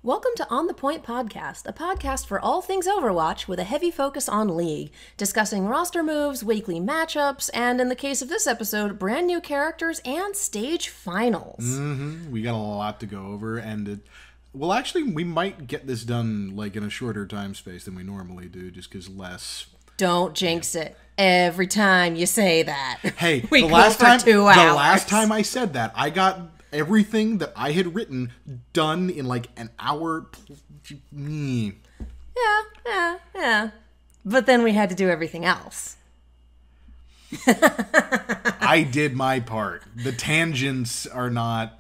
Welcome to On the Point Podcast, a podcast for all things Overwatch with a heavy focus on League, discussing roster moves, weekly matchups, and in the case of this episode, brand new characters and stage finals. We got a lot to go over, and well, actually, we might get this done like in a shorter time space than we normally do, just because less. Don't jinx it. Every time you say that, Hey, we the go last for time, 2 hours. the last time I said that, I got everything that I had written done in like an hour. Yeah. But then we had to do everything else. I did my part. The tangents are not.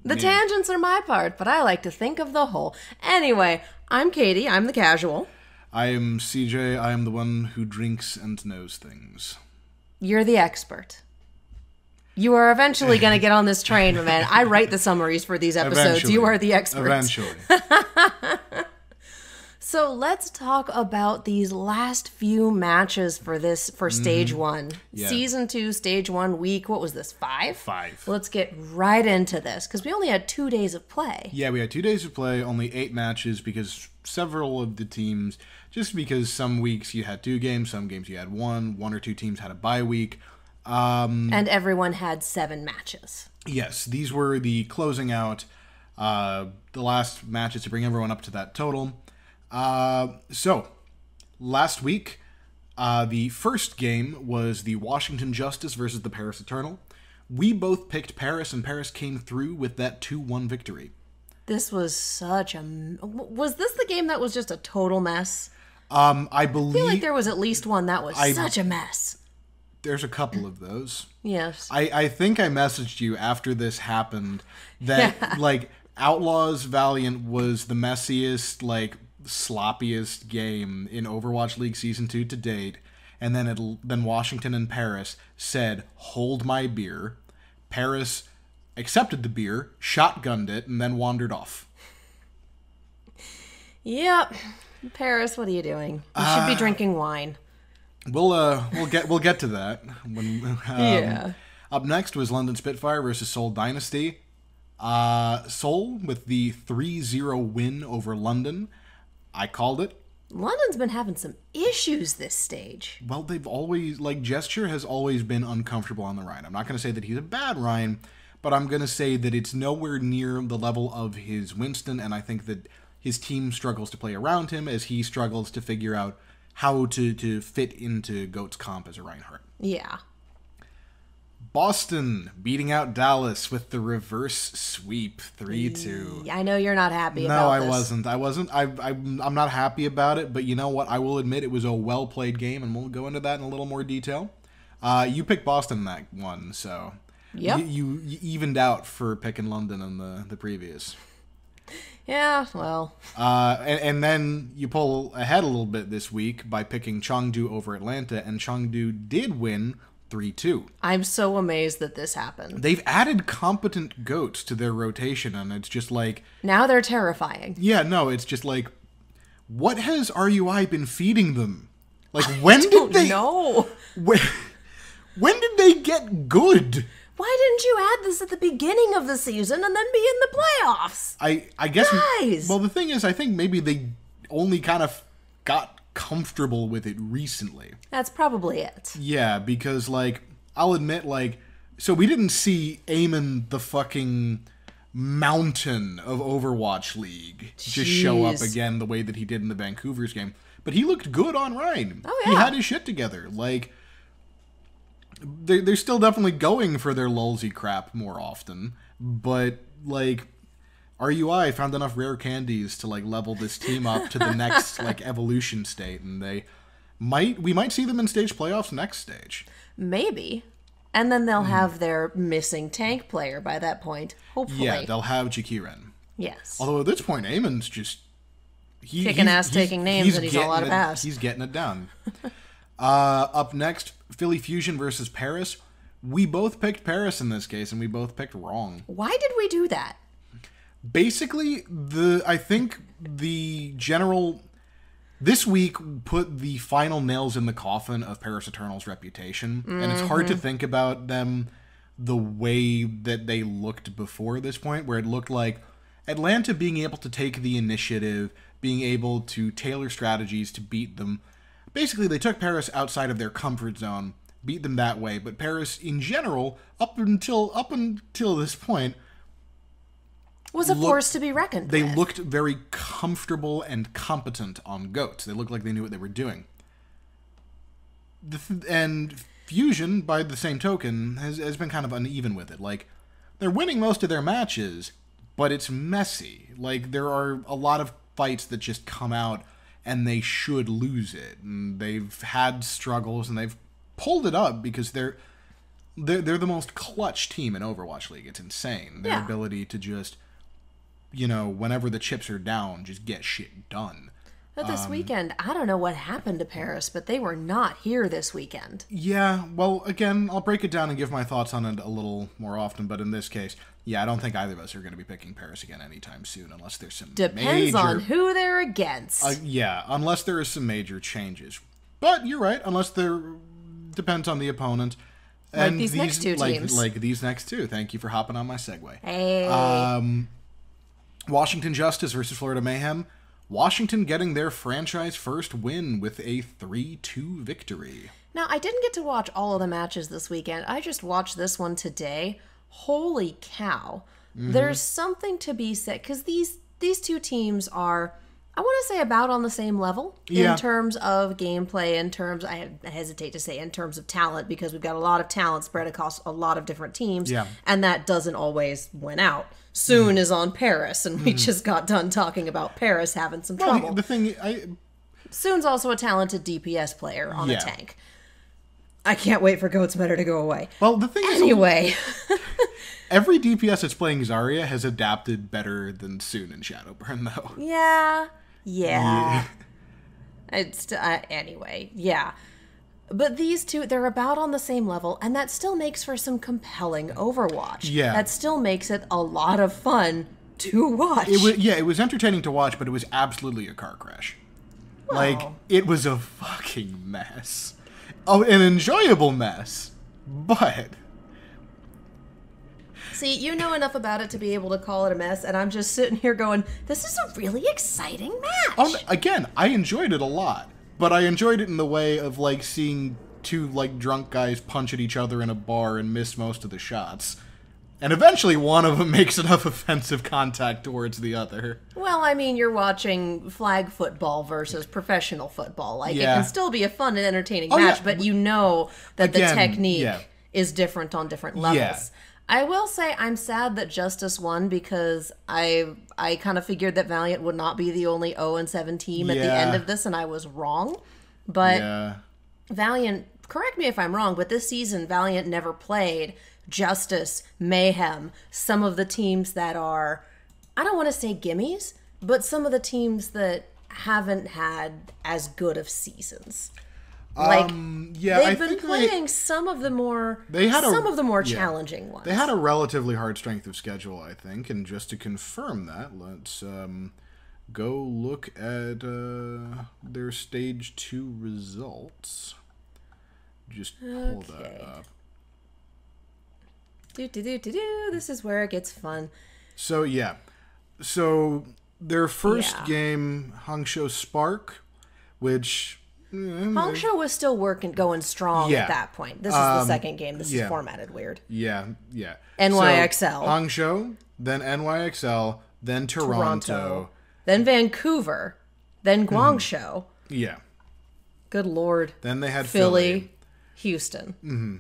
The tangents are my part, but I like to think of the whole. Anyway, I'm Katie. I'm the casual. I am CJ. I am the one who drinks and knows things. You're the expert. You are eventually going to get on this train, my man. I write the summaries for these episodes. Eventually. You are the expert. Eventually. So let's talk about these last few matches for stage one. Yeah. Season 2, stage 1, week, what was this, 5? 5. Let's get right into this, because we only had 2 days of play. Yeah, we had 2 days of play, only 8 matches, because several of the teams, just because some weeks you had 2 games, some games you had 1 or 2 teams had a bye week. And everyone had 7 matches. Yes, these were the closing out, the last matches to bring everyone up to that total. So, last week, the first game was the Washington Justice versus the Paris Eternal. We both picked Paris, and Paris came through with that 2-1 victory. This was such a... Was this the game that was just a total mess? I believe... I feel like there was at least one that was such a mess. There's a couple of those. Yes. I think I messaged you after this happened that, like, Outlaws Valiant was the messiest, like, sloppiest game in Overwatch League Season 2 to date, and then Washington and Paris said, hold my beer. Paris accepted the beer, shotgunned it, and then wandered off. Yep. Paris, what are you doing? You should be drinking wine. We'll get to that. Yeah. Up next was London Spitfire versus Seoul Dynasty. Seoul with the 3-0 win over London. I called it. London's been having some issues this stage. Well, they've always, like, Gesture has always been uncomfortable on the Rhine. I'm not going to say that he's a bad Rhine, but I'm going to say that it's nowhere near the level of his Winston, and I think that his team struggles to play around him as he struggles to figure out how to fit into Goat's comp as a Reinhardt. Yeah. Boston beating out Dallas with the reverse sweep, 3-2. I know you're not happy about this. No, I wasn't. I'm not happy about it, but you know what? I will admit it was a well-played game, and we'll go into that in a little more detail. You picked Boston in that one, so yep. you evened out for picking London in the previous. Yeah, well. And then you pull ahead a little bit this week by picking Chengdu over Atlanta, and Chengdu did win 3-2. I'm so amazed that this happened. They've added competent goats to their rotation, and it's just like... Now they're terrifying. Yeah, no, it's just like, what has RUI been feeding them? Like, when did they... No. When did they get good? Why didn't you add this at the beginning of the season and then be in the playoffs? I guess... Guys! Well, the thing is, I think maybe they only kind of got comfortable with it recently. That's probably it. Yeah, because, like, I'll admit, like, so we didn't see Eamon the fucking mountain of Overwatch League just show up again the way that he did in the Vancouver's game. But he looked good on Rhine. Oh, yeah. He had his shit together. Like, they're still definitely going for their lulzy crap more often. But, like, RUI found enough rare candies to, like, level this team up to the next, like, evolution state. And we might see them in stage playoffs next stage. Maybe. And then they'll have their missing tank player by that point, hopefully. Yeah, they'll have Jakiren. Yes. Although at this point, Eamon's just... Kicking ass, taking names, and he's all out of pass. He's getting it done. Up next, Philly Fusion versus Paris. We both picked Paris in this case, and we both picked wrong. Why did we do that? Basically, I think the general... This week put the final nails in the coffin of Paris Eternal's reputation, and it's hard to think about them the way that they looked before this point, where it looked like Atlanta being able to take the initiative, being able to tailor strategies to beat them. Basically, they took Paris outside of their comfort zone, beat them that way, but Paris, in general, up until this point, was a force to be reckoned with. They with. looked very comfortable and competent on goats. They looked like they knew what they were doing. And Fusion, by the same token, has been kind of uneven with it. Like, they're winning most of their matches, but it's messy. Like, there are a lot of fights that just come out and they should lose it. And they've had struggles and they've pulled it up because they're the most clutch team in Overwatch League. It's insane. Their ability to just, whenever the chips are down, just get shit done. But this weekend, I don't know what happened to Paris, but they were not here this weekend. Yeah, well, again, I'll break it down and give my thoughts on it a little more often, but in this case, I don't think either of us are going to be picking Paris again anytime soon, unless there's some Depends on who they're against. Unless there is some major changes. But you're right, depends on the opponent. Like these next two teams. Like these next two. Thank you for hopping on my segue. Hey. Washington Justice versus Florida Mayhem. Washington getting their franchise first win with a 3-2 victory. Now, I didn't get to watch all of the matches this weekend. I just watched this one today. Holy cow. Mm-hmm. There's something to be said, because these two teams are, I want to say, about on the same level in terms of gameplay, I hesitate to say in terms of talent, because we've got a lot of talent spread across a lot of different teams, and that doesn't always win out. Soon is on Paris, and we just got done talking about Paris having some trouble. The thing, Soon's also a talented DPS player on a tank. I can't wait for Goat's Meta to go away. Well, the thing is, every DPS that's playing Zarya has adapted better than Soon and Shadowburn, though. Yeah. Anyway, yeah. But these two, they're about on the same level, and that still makes for some compelling Overwatch. Yeah. That still makes it a lot of fun to watch. It was entertaining to watch, but it was absolutely a car crash. Well, it was a fucking mess. Oh, an enjoyable mess, but... See, you know enough about it to be able to call it a mess, and I'm just sitting here going, this is a really exciting match. Again, I enjoyed it a lot. But I enjoyed it in the way of, seeing two, drunk guys punch at each other in a bar and miss most of the shots. And eventually one of them makes enough offensive contact towards the other. Well, I mean, you're watching flag football versus professional football. It can still be a fun and entertaining match, but you know that the technique is different on different levels. Yeah. I will say I'm sad that Justice won, because I kind of figured that Valiant would not be the only 0-7 team at the end of this, and I was wrong. But Valiant, correct me if I'm wrong, but this season Valiant never played Justice, Mayhem, some of the teams that are, I don't want to say gimmies, but some of the teams that haven't had as good of seasons. They've been playing some of the more challenging ones. They had a relatively hard strength of schedule, I think, and just to confirm that, let's go look at their Stage 2 results. Just pull that up. This is where it gets fun. So their first game, Hangzhou Spark, which... Hangzhou was still going strong at that point. This is the second game. This is formatted weird. Yeah. NYXL. So, Hangzhou, then NYXL, then Toronto. Then Vancouver. Then Guangzhou. Yeah. Good Lord. Then they had Philly. Houston. Mm-hmm.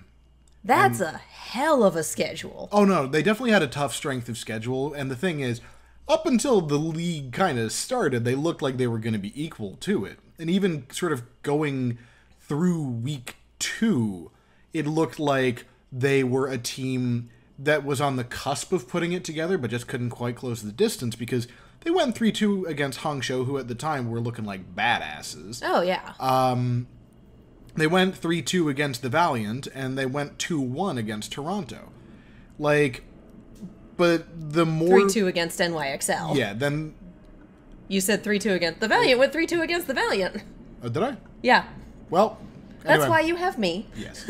That's a hell of a schedule. Oh, no. They definitely had a tough strength of schedule. And the thing is, up until the league kind of started, they looked like they were going to be equal to it. And even sort of going through week 2, it looked like they were a team that was on the cusp of putting it together, but just couldn't quite close the distance, because they went 3-2 against Hangzhou, who at the time were looking like badasses. Oh, yeah. They went 3-2 against the Valiant, and they went 2-1 against Toronto. But the more... 3-2 against NYXL. Yeah, then... You said 3-2 against the Valiant. Went 3-2 against the Valiant. Oh, did I? Yeah. Well, anyway. That's why you have me. Yes.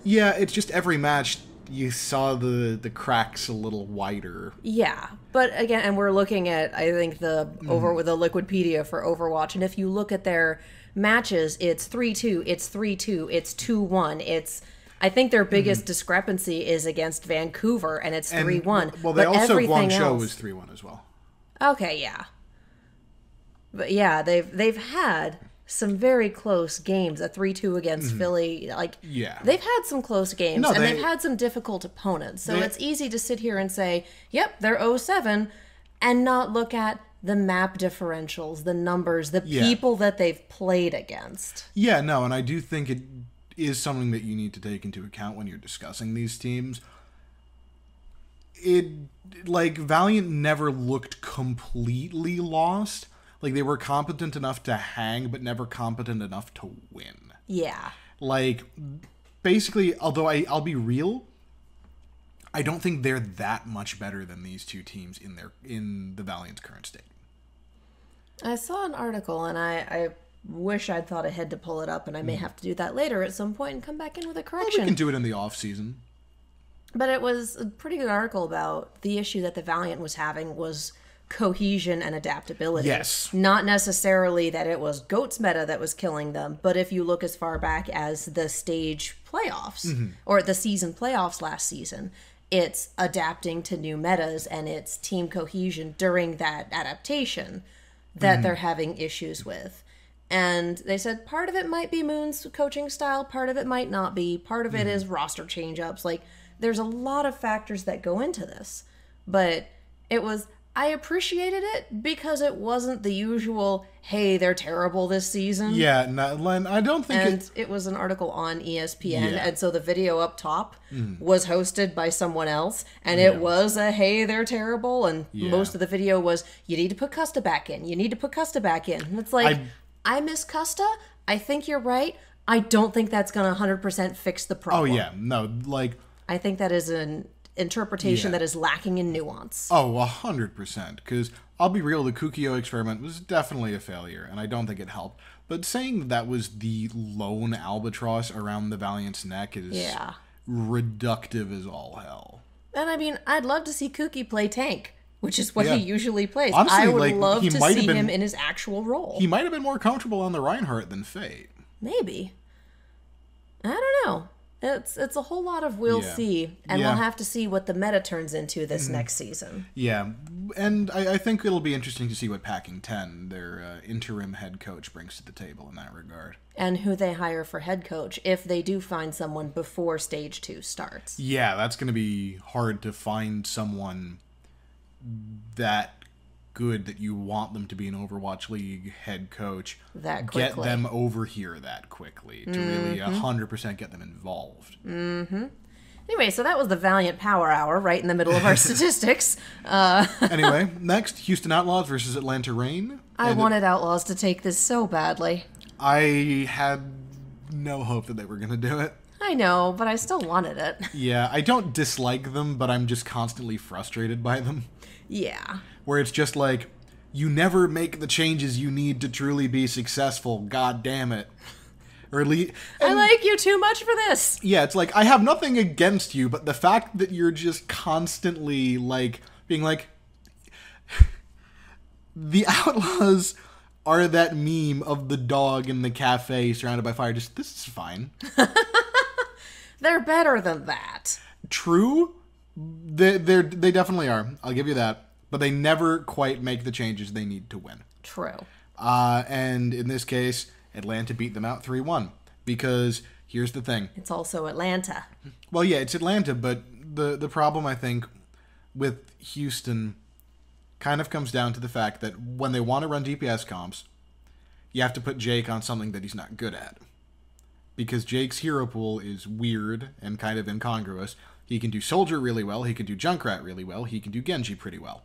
It's just every match you saw the cracks a little wider. Yeah, but again, and we're looking at, I think, the Liquipedia for Overwatch, and if you look at their matches, it's 3-2, it's 3-2, it's 2-1, it's... I think their biggest discrepancy is against Vancouver, and it's 3-1. Well, they but also everything Guangzhou else, was 3-1 as well. Okay, yeah. But yeah, they've had some very close games. A 3-2 against Philly. Like, yeah. They've had some close games, No, they've had some difficult opponents. So it's easy to sit here and say, yep, they're 0-7, and not look at the map differentials, the numbers, the people that they've played against. Yeah, no, and I do think it is something that you need to take into account when you're discussing these teams. Valiant never looked completely lost. Like, they were competent enough to hang, but never competent enough to win. Yeah. Like, basically, although I'll be real, I don't think they're that much better than these two teams in the Valiant's current state. I saw an article, and I wish I'd thought ahead to pull it up, and I may have to do that later at some point and come back in with a correction. Well, we can do it in the off-season. But it was a pretty good article about the issue that the Valiant was having was cohesion and adaptability. Yes. Not necessarily that it was GOAT's meta that was killing them, but if you look as far back as the stage playoffs, or the season playoffs last season, it's adapting to new metas and it's team cohesion during that adaptation that they're having issues with. And they said part of it might be Moon's coaching style, part of it might not be, part of it is roster change-ups. Like, there's a lot of factors that go into this. But I appreciated it because it wasn't the usual, hey, they're terrible this season. Yeah, Len, I don't think And it was an article on ESPN, and so the video up top was hosted by someone else, and it was a, hey, they're terrible, and most of the video was, you need to put Custa back in, you need to put Custa back in. And it's like, I miss Custa, I think you're right, I don't think that's going to 100% fix the problem. Oh, yeah, no, like... I think that is an interpretation that is lacking in nuance. Oh, 100%. Because I'll be real, the Kukio experiment was definitely a failure, and I don't think it helped. But saying that was the lone albatross around the Valiant's neck is reductive as all hell. And I mean, I'd love to see Kuki play tank, which is what he usually plays. Honestly, I would love to see him in his actual role. He might have been more comfortable on the Reinhardt than Fate. Maybe. I don't know. It's a whole lot of we'll see, and we'll have to see what the meta turns into this next season. Yeah, and I think it'll be interesting to see what Packing 10, their interim head coach, brings to the table in that regard. And who they hire for head coach, if they do find someone before Stage 2 starts. Yeah, that's going to be hard to find someone that good that you want them to be an Overwatch League head coach. That quickly. Get them over here that quickly to really 100% get them involved. Anyway, so that was the Valiant Power Hour right in the middle of our statistics. Anyway, next, Houston Outlaws versus Atlanta Reign. I wanted Outlaws to take this so badly. I had no hope that they were going to do it. I know, but I still wanted it. Yeah, I don't dislike them, but I'm just constantly frustrated by them. Yeah. Where it's just like, you never make the changes you need to truly be successful, god damn it. Or at least... I like you too much for this. Yeah, it's like, I have nothing against you, but the fact that you're just constantly, like, being like... The Outlaws are that meme of the dog in the cafe surrounded by fire. Just, this is fine. They're better than that. True. They definitely are. I'll give you that. But they never quite make the changes they need to win. True. And in this case, Atlanta beat them out 3-1. Because here's the thing. It's also Atlanta. Well, yeah, it's Atlanta, but the problem, I think, with Houston kind of comes down to the fact that when they want to run DPS comps, you have to put Jake on something that he's not good at. Because Jake's hero pool is weird and kind of incongruous. He can do Soldier really well, he can do Junkrat really well, he can do Genji pretty well.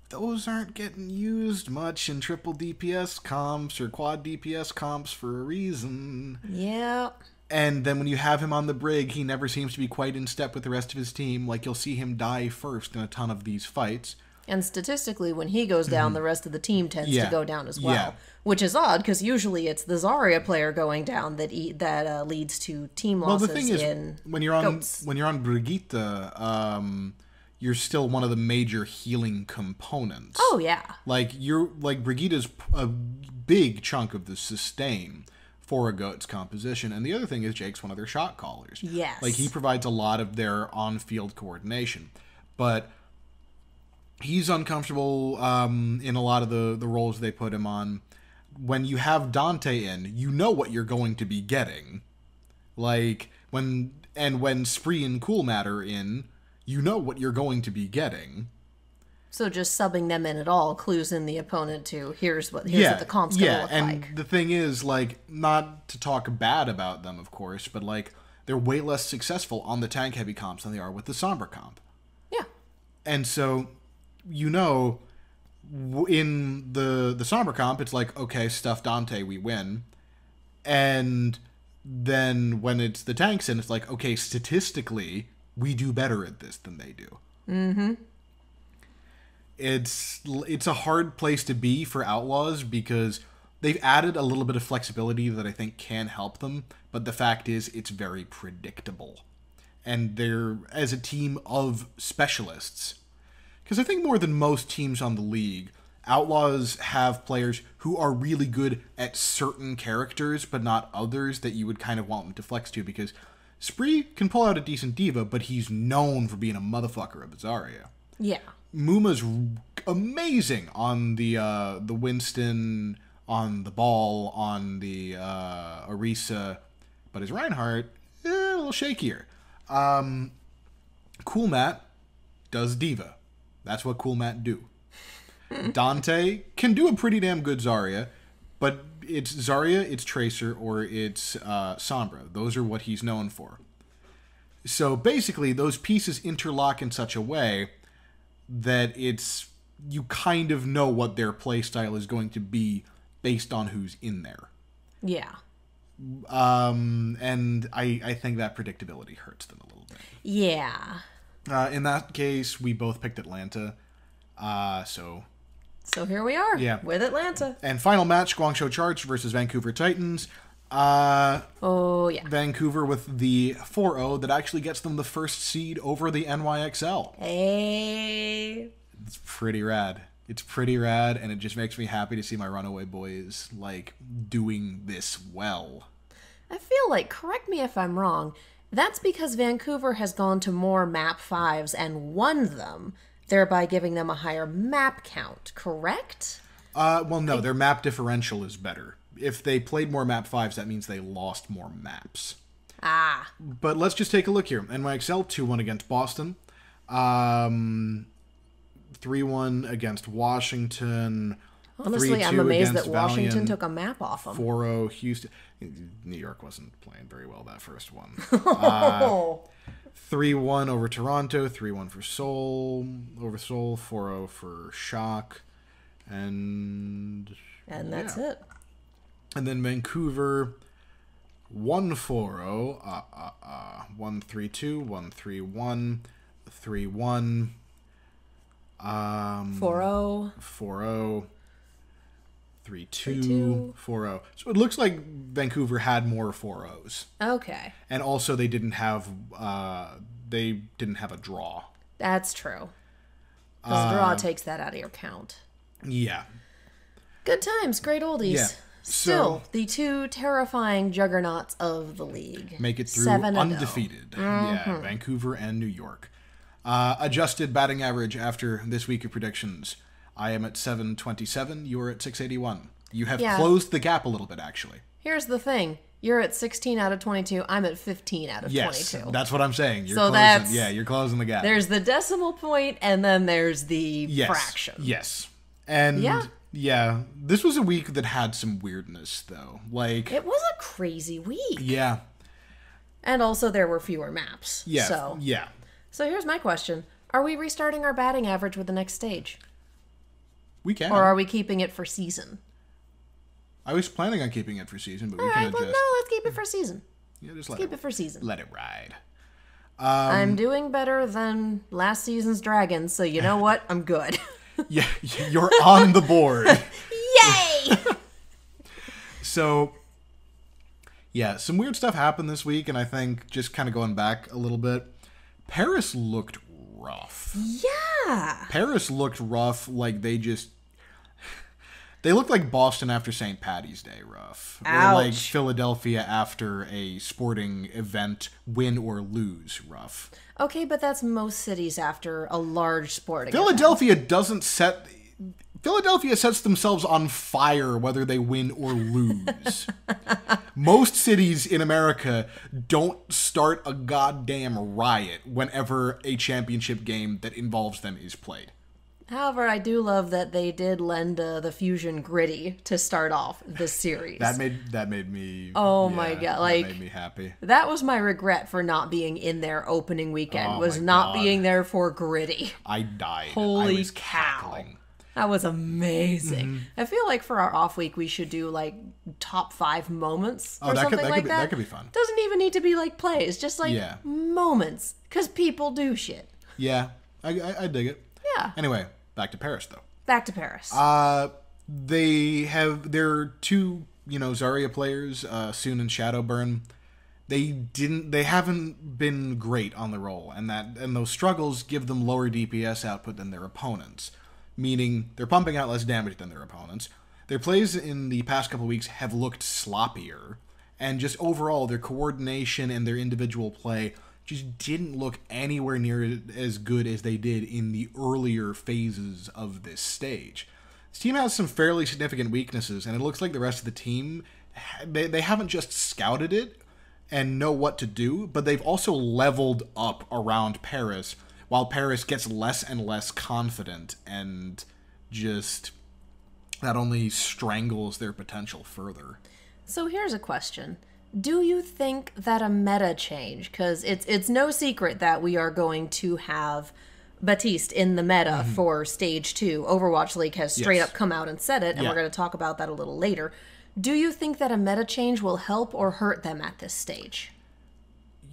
Those aren't getting used much in triple DPS comps or quad DPS comps for a reason. Yeah. And then when you have him on the Brig, he never seems to be quite in step with the rest of his team. Like, you'll see him die first in a ton of these fights. And statistically, when he goes down, the rest of the team tends to go down as well. Yeah. Which is odd, because usually it's the Zarya player going down that leads to team losses. Well, the thing is, when you're on Brigitte, you're still one of the major healing components. Oh yeah. Like Brigitte is a big chunk of the sustain for a GOAT's composition, and the other thing is Jake's one of their shot callers. Yes. Like he provides a lot of their on-field coordination, but he's uncomfortable in a lot of the roles they put him on. When you have Dante in, you know what you're going to be getting. Like when Spree and Cool Matter are in, you know what you're going to be getting. So just subbing them in at all clues in the opponent to here's what the comp's gonna look like. And the thing is, like, not to talk bad about them, of course, but like they're way less successful on the tank heavy comps than they are with the Sombra comp. Yeah. And so, you know, in the Sombra comp, it's like, okay, stuff Dante, we win. And then when it's the tanks in, it's like, okay, statistically, we do better at this than they do. Mm-hmm. It's a hard place to be for Outlaws because they've added a little bit of flexibility that I think can help them, but the fact is it's very predictable. And they're, as a team of specialists, because I think more than most teams on the league, Outlaws have players who are really good at certain characters, but not others that you would kind of want them to flex to, because Spree can pull out a decent diva, but he's known for being a motherfucker of Zarya. Yeah. Muma's amazing on the Winston, on the Ball, on the Orisa, but his Reinhardt, a little shakier. Cool Matt does diva. That's what Cool Matt do. Dante can do a pretty damn good Zarya, but it's Zarya, it's Tracer, or it's Sombra. Those are what he's known for. So basically, those pieces interlock in such a way that you kind of know what their playstyle is going to be based on who's in there. Yeah. And I think that predictability hurts them a little bit. Yeah. In that case, we both picked Atlanta. So here we are with Atlanta. And final match, Guangzhou Charge versus Vancouver Titans. Oh, yeah. Vancouver with the 4-0 that actually gets them the first seed over the NYXL. Hey. It's pretty rad. It's pretty rad, and it just makes me happy to see my Runaway Boys, like, doing this well. I feel like, correct me if I'm wrong, that's because Vancouver has gone to more map 5s and won them, thereby giving them a higher map count, correct? Well, no, their map differential is better. If they played more map 5s, that means they lost more maps. Ah. But let's just take a look here. NYXL 2-1 against Boston. 3-1 against Washington. Honestly, I'm amazed that Washington Valiant, took a map off them. 4-0 Houston. New York wasn't playing very well that first one. 3-1 over Toronto. 3-1 for Seoul. Over Seoul. 4-0 for Shock. And that's it. And then Vancouver, 1-4-0, 1-3-2, 1-3-1, 3-1, 4-0, 4-0, 3-2, 4-0. So it looks like Vancouver had more 4-0s. Okay. And also they didn't have a draw. That's true. Because draw takes that out of your count. Yeah. Good times, great oldies. Yeah. Still, the two terrifying juggernauts of the league. Make it through 7-0. undefeated. Yeah, Vancouver and New York. Adjusted batting average after this week of predictions. I am at 727. You are at 681. You have closed the gap a little bit, actually. Here's the thing. You're at 16 out of 22. I'm at 15 out of 22. Yes, that's what I'm saying. You're so closing, you're closing the gap. There's the decimal point, and then there's the fraction. Yes. And yeah, this was a week that had some weirdness, though. Like, it was a crazy week. Yeah. And also there were fewer maps. Yeah. So here's my question. Are we restarting our batting average with the next stage? We can. Or are we keeping it for season? I was planning on keeping it for season, but we All can right, adjust. well, no, let's keep it for season. Yeah, just keep it for season. Let it ride. I'm doing better than last season's Dragons, so you know what? I'm good. Yeah, you're on the board. Yay! So, yeah, some weird stuff happened this week, and I think just kind of going back a little bit, Paris looked rough. Yeah. Paris looked rough, like they looked like Boston after St. Patty's Day rough. Ouch. Or like Philadelphia after a sporting event, win or lose rough. Okay, but that's most cities after a large sporting Philadelphia sets themselves on fire whether they win or lose. Most cities in America don't start a goddamn riot whenever a championship game that involves them is played. However, I do love that they did lend the Fusion Gritty to start off this series. That made me. Oh my god! Like, that made me happy. That was my regret for not being in there opening weekend. Oh was my not God. being there for Gritty. I died. Holy I was cow! cackling. That was amazing. Mm-hmm. I feel like for our off week we should do like top 5 moments or that something could like be, that. that could be fun. Doesn't even need to be like plays, just like moments, because people do shit. Yeah, I dig it. Yeah. Anyway, back to Paris though. Back to Paris. There are two, Zarya players, Soon and Shadowburn. They haven't been great on the roll, and those struggles give them lower DPS output than their opponents, meaning they're pumping out less damage than their opponents. Their plays in the past couple weeks have looked sloppier, and just overall their coordination and their individual play just didn't look anywhere near as good as they did in the earlier phases of this stage. This team has some fairly significant weaknesses, and it looks like the rest of the team, they haven't just scouted it and know what to do, but they've also leveled up around Paris, while Paris gets less and less confident, and just that only strangles their potential further. So here's a question. Do you think that a meta change, because it's no secret that we are going to have Baptiste in the meta for Stage 2. Overwatch League has straight up come out and said it, and we're going to talk about that a little later. Do you think that a meta change will help or hurt them at this stage?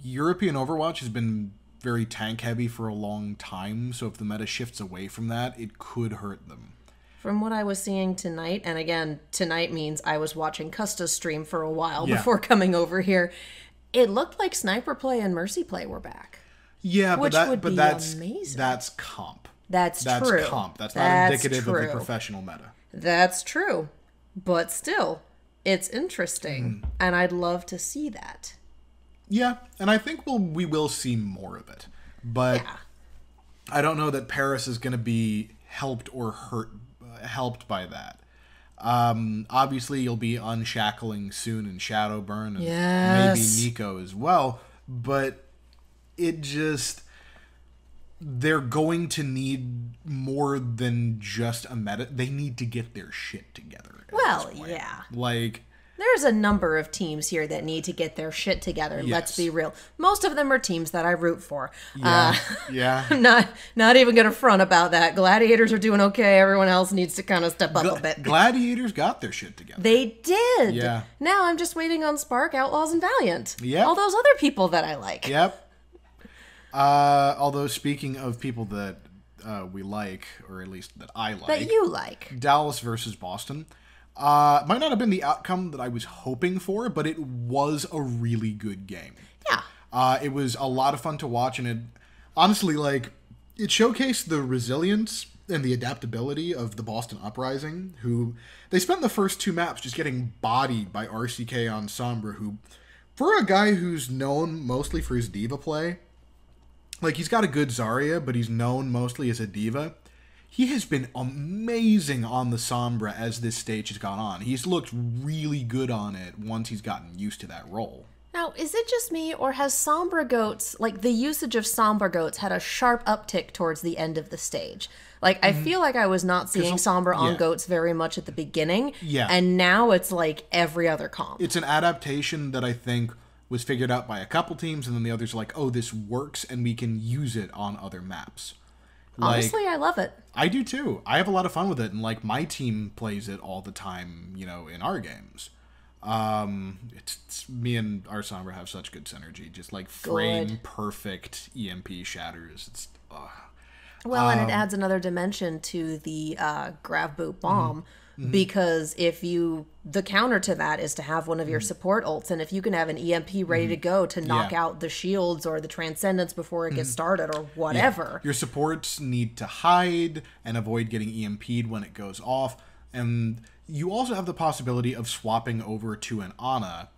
European Overwatch has been very tank heavy for a long time, so if the meta shifts away from that, it could hurt them. From what I was seeing tonight, and again, tonight means I was watching Custa's stream for a while before coming over here, it looked like Sniper Play and Mercy Play were back. Yeah, that's amazing. That's comp. That's true. That's comp. That's not indicative of the professional meta. That's true. But still, it's interesting, and I'd love to see that. Yeah, and I think we will see more of it. But I don't know that Paris is going to be helped or helped by that. Obviously, you'll be unshackling Soon and Shadowburn, and maybe Nico as well. But they're going to need more than just a meta. They need to get their shit together. Well, yeah. Like, there's a number of teams here that need to get their shit together. Yes. Let's be real. Most of them are teams that I root for. Yeah. I'm not even going to front about that. Gladiators are doing okay. Everyone else needs to kind of step up a bit. Gladiators got their shit together. They did. Yeah. Now I'm just waiting on Spark, Outlaws, and Valiant. Yep. All those other people that I like. Yep. Although, speaking of people that we like, or at least that I like. That you like. Dallas versus Boston. Might not have been the outcome that I was hoping for, but it was a really good game. Yeah. It was a lot of fun to watch, and it honestly, it showcased the resilience and the adaptability of the Boston Uprising, who they spent the first 2 maps just getting bodied by RCK on Sombra, who, for a guy who's known mostly for his diva play, he's got a good Zarya, but he's known mostly as a diva. He has been amazing on the Sombra as this stage has gone on. He's looked really good on it once he's gotten used to that role. Now, is it just me, or has Sombra Goats, the usage of Sombra Goats had a sharp uptick towards the end of the stage? I feel like I was not seeing Sombra on Goats very much at the beginning. Yeah. And now it's like every other comp. It's an adaptation that I think was figured out by a couple teams, and then the others are like, oh, this works, and we can use it on other maps. Honestly, I love it. I do too. I have a lot of fun with it, and my team plays it all the time, in our games. It's me and our Sombra have such good synergy, just frame perfect EMP shatters. Well, and it adds another dimension to the grab boot bomb, because the counter to that is to have one of your support ults, and if you can have an EMP ready to go to knock out the shields or the transcendence before it gets started or whatever. Your supports need to hide and avoid getting EMP'd when it goes off, and you also have the possibility of swapping over to an Ana,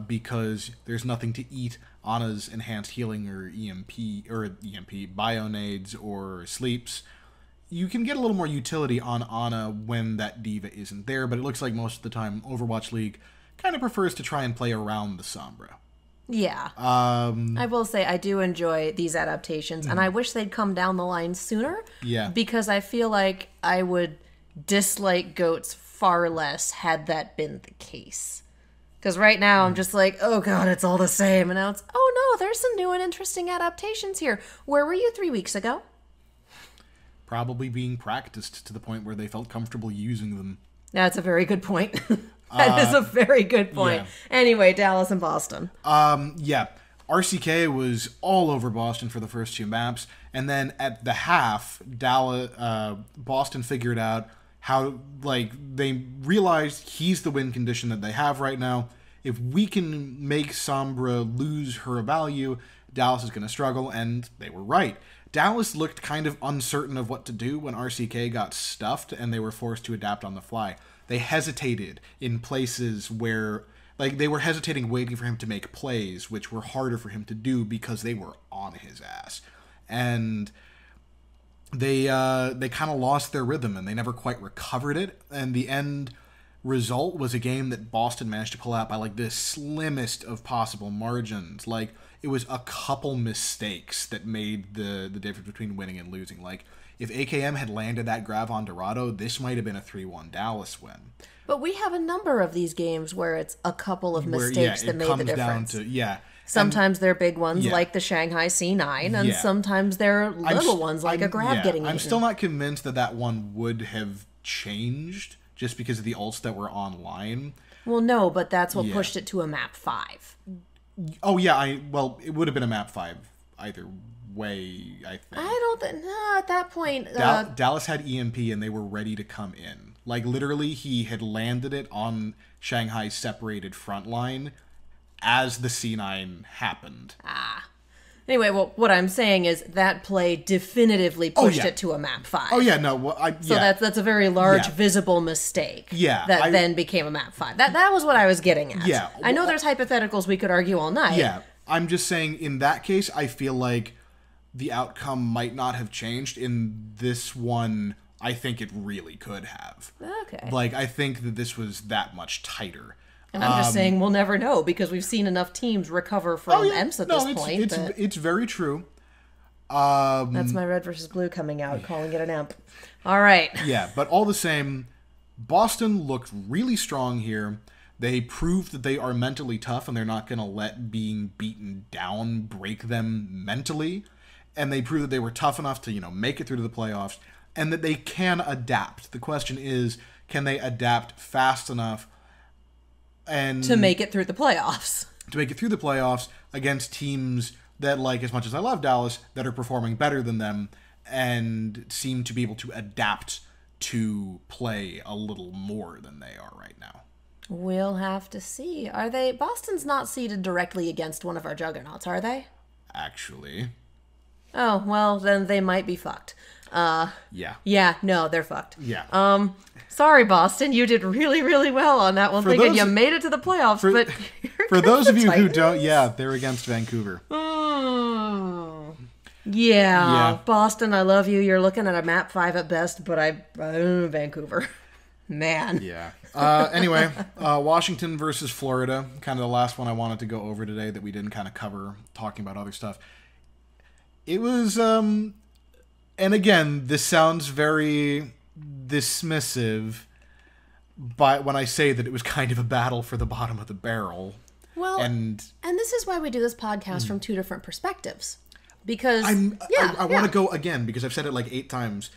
because there's nothing to eat Ana's enhanced healing or EMP Bionades or sleeps. You can get a little more utility on Ana when that diva isn't there, but it looks like most of the time Overwatch League kind of prefers to try and play around the Sombra. Yeah. I will say I do enjoy these adaptations, and I wish they'd come down the line sooner. Yeah. Because I feel like I would dislike goats far less had that been the case. Because right now I'm just like, oh god, it's all the same. And now it's, oh no, there's some new and interesting adaptations here. Where were you 3 weeks ago? Probably being practiced to the point where they felt comfortable using them. That's a very good point. That is a very good point. Yeah. Anyway, Dallas and Boston. RCK was all over Boston for the first 2 maps. And then at the half, Boston figured out how, they realized he's the win condition that they have right now. If we can make Sombra lose her value, Dallas is going to struggle, and they were right. Dallas looked kind of uncertain of what to do when RCK got stuffed, and they were forced to adapt on the fly. They hesitated in places where, they were hesitating waiting for him to make plays, which were harder for him to do because they were on his ass. And they kind of lost their rhythm, and they never quite recovered it. And the end result was a game that Boston managed to pull out by the slimmest of possible margins. It was a couple mistakes that made the difference between winning and losing. If AKM had landed that grab on Dorado, this might have been a 3-1 Dallas win. But we have a number of these games where it's a couple of mistakes that made the difference. Sometimes they're big ones, like the Shanghai C9, and sometimes they're little ones, like a grab getting eaten. I'm still not convinced that one would have changed just because of the ults that were online. Well, no, but that's what pushed it to a map 5. Oh, yeah, it would have been a map 5 either way, I think. I don't think... No, at that point... Dallas had EMP, and they were ready to come in. Literally, he had landed it on Shanghai's separated front line as the C9 happened. Anyway, well, what I'm saying is that play definitively pushed it to a map 5. Oh, yeah, no, So that's a very large, visible mistake. That then became a map 5. That was what I was getting at. Yeah. I know there's hypotheticals we could argue all night. Yeah, I'm just saying, in that case, I feel like the outcome might not have changed. In this one, I think it really could have. Okay. I think that this was that much tighter. And I'm just saying we'll never know because we've seen enough teams recover from EMPs at this point. It's very true. That's my red versus blue coming out, calling it an EMP. All right. Yeah, but all the same, Boston looked really strong here. They proved that they are mentally tough and they're not going to let being beaten down break them mentally. And they proved that they were tough enough to, make it through to the playoffs and that they can adapt. The question is, can they adapt fast enough and to make it through the playoffs? To make it through the playoffs against teams that, as much as I love Dallas, that are performing better than them and seem to be able to adapt to play a little more than they are right now. We'll have to see. Are they... Boston's not seeded directly against one of our juggernauts, are they? Actually. Oh, well, then they might be fucked. Yeah. Yeah, no, they're fucked. Yeah. Sorry, Boston, you did really, really well on that one. Thinking you made it to the playoffs, but for those of you who don't, they're against Vancouver. Yeah, Boston, I love you. You're looking at a map 5 at best, but Vancouver. Man. Yeah. Anyway, Washington versus Florida, kind of the last one I wanted to go over today that we didn't kind of cover, talking about other stuff. It was, and again, this sounds very dismissive, but when I say that it was kind of a battle for the bottom of the barrel. Well, and this is why we do this podcast from 2 different perspectives. Because, I want to go again, because I've said it 8 times.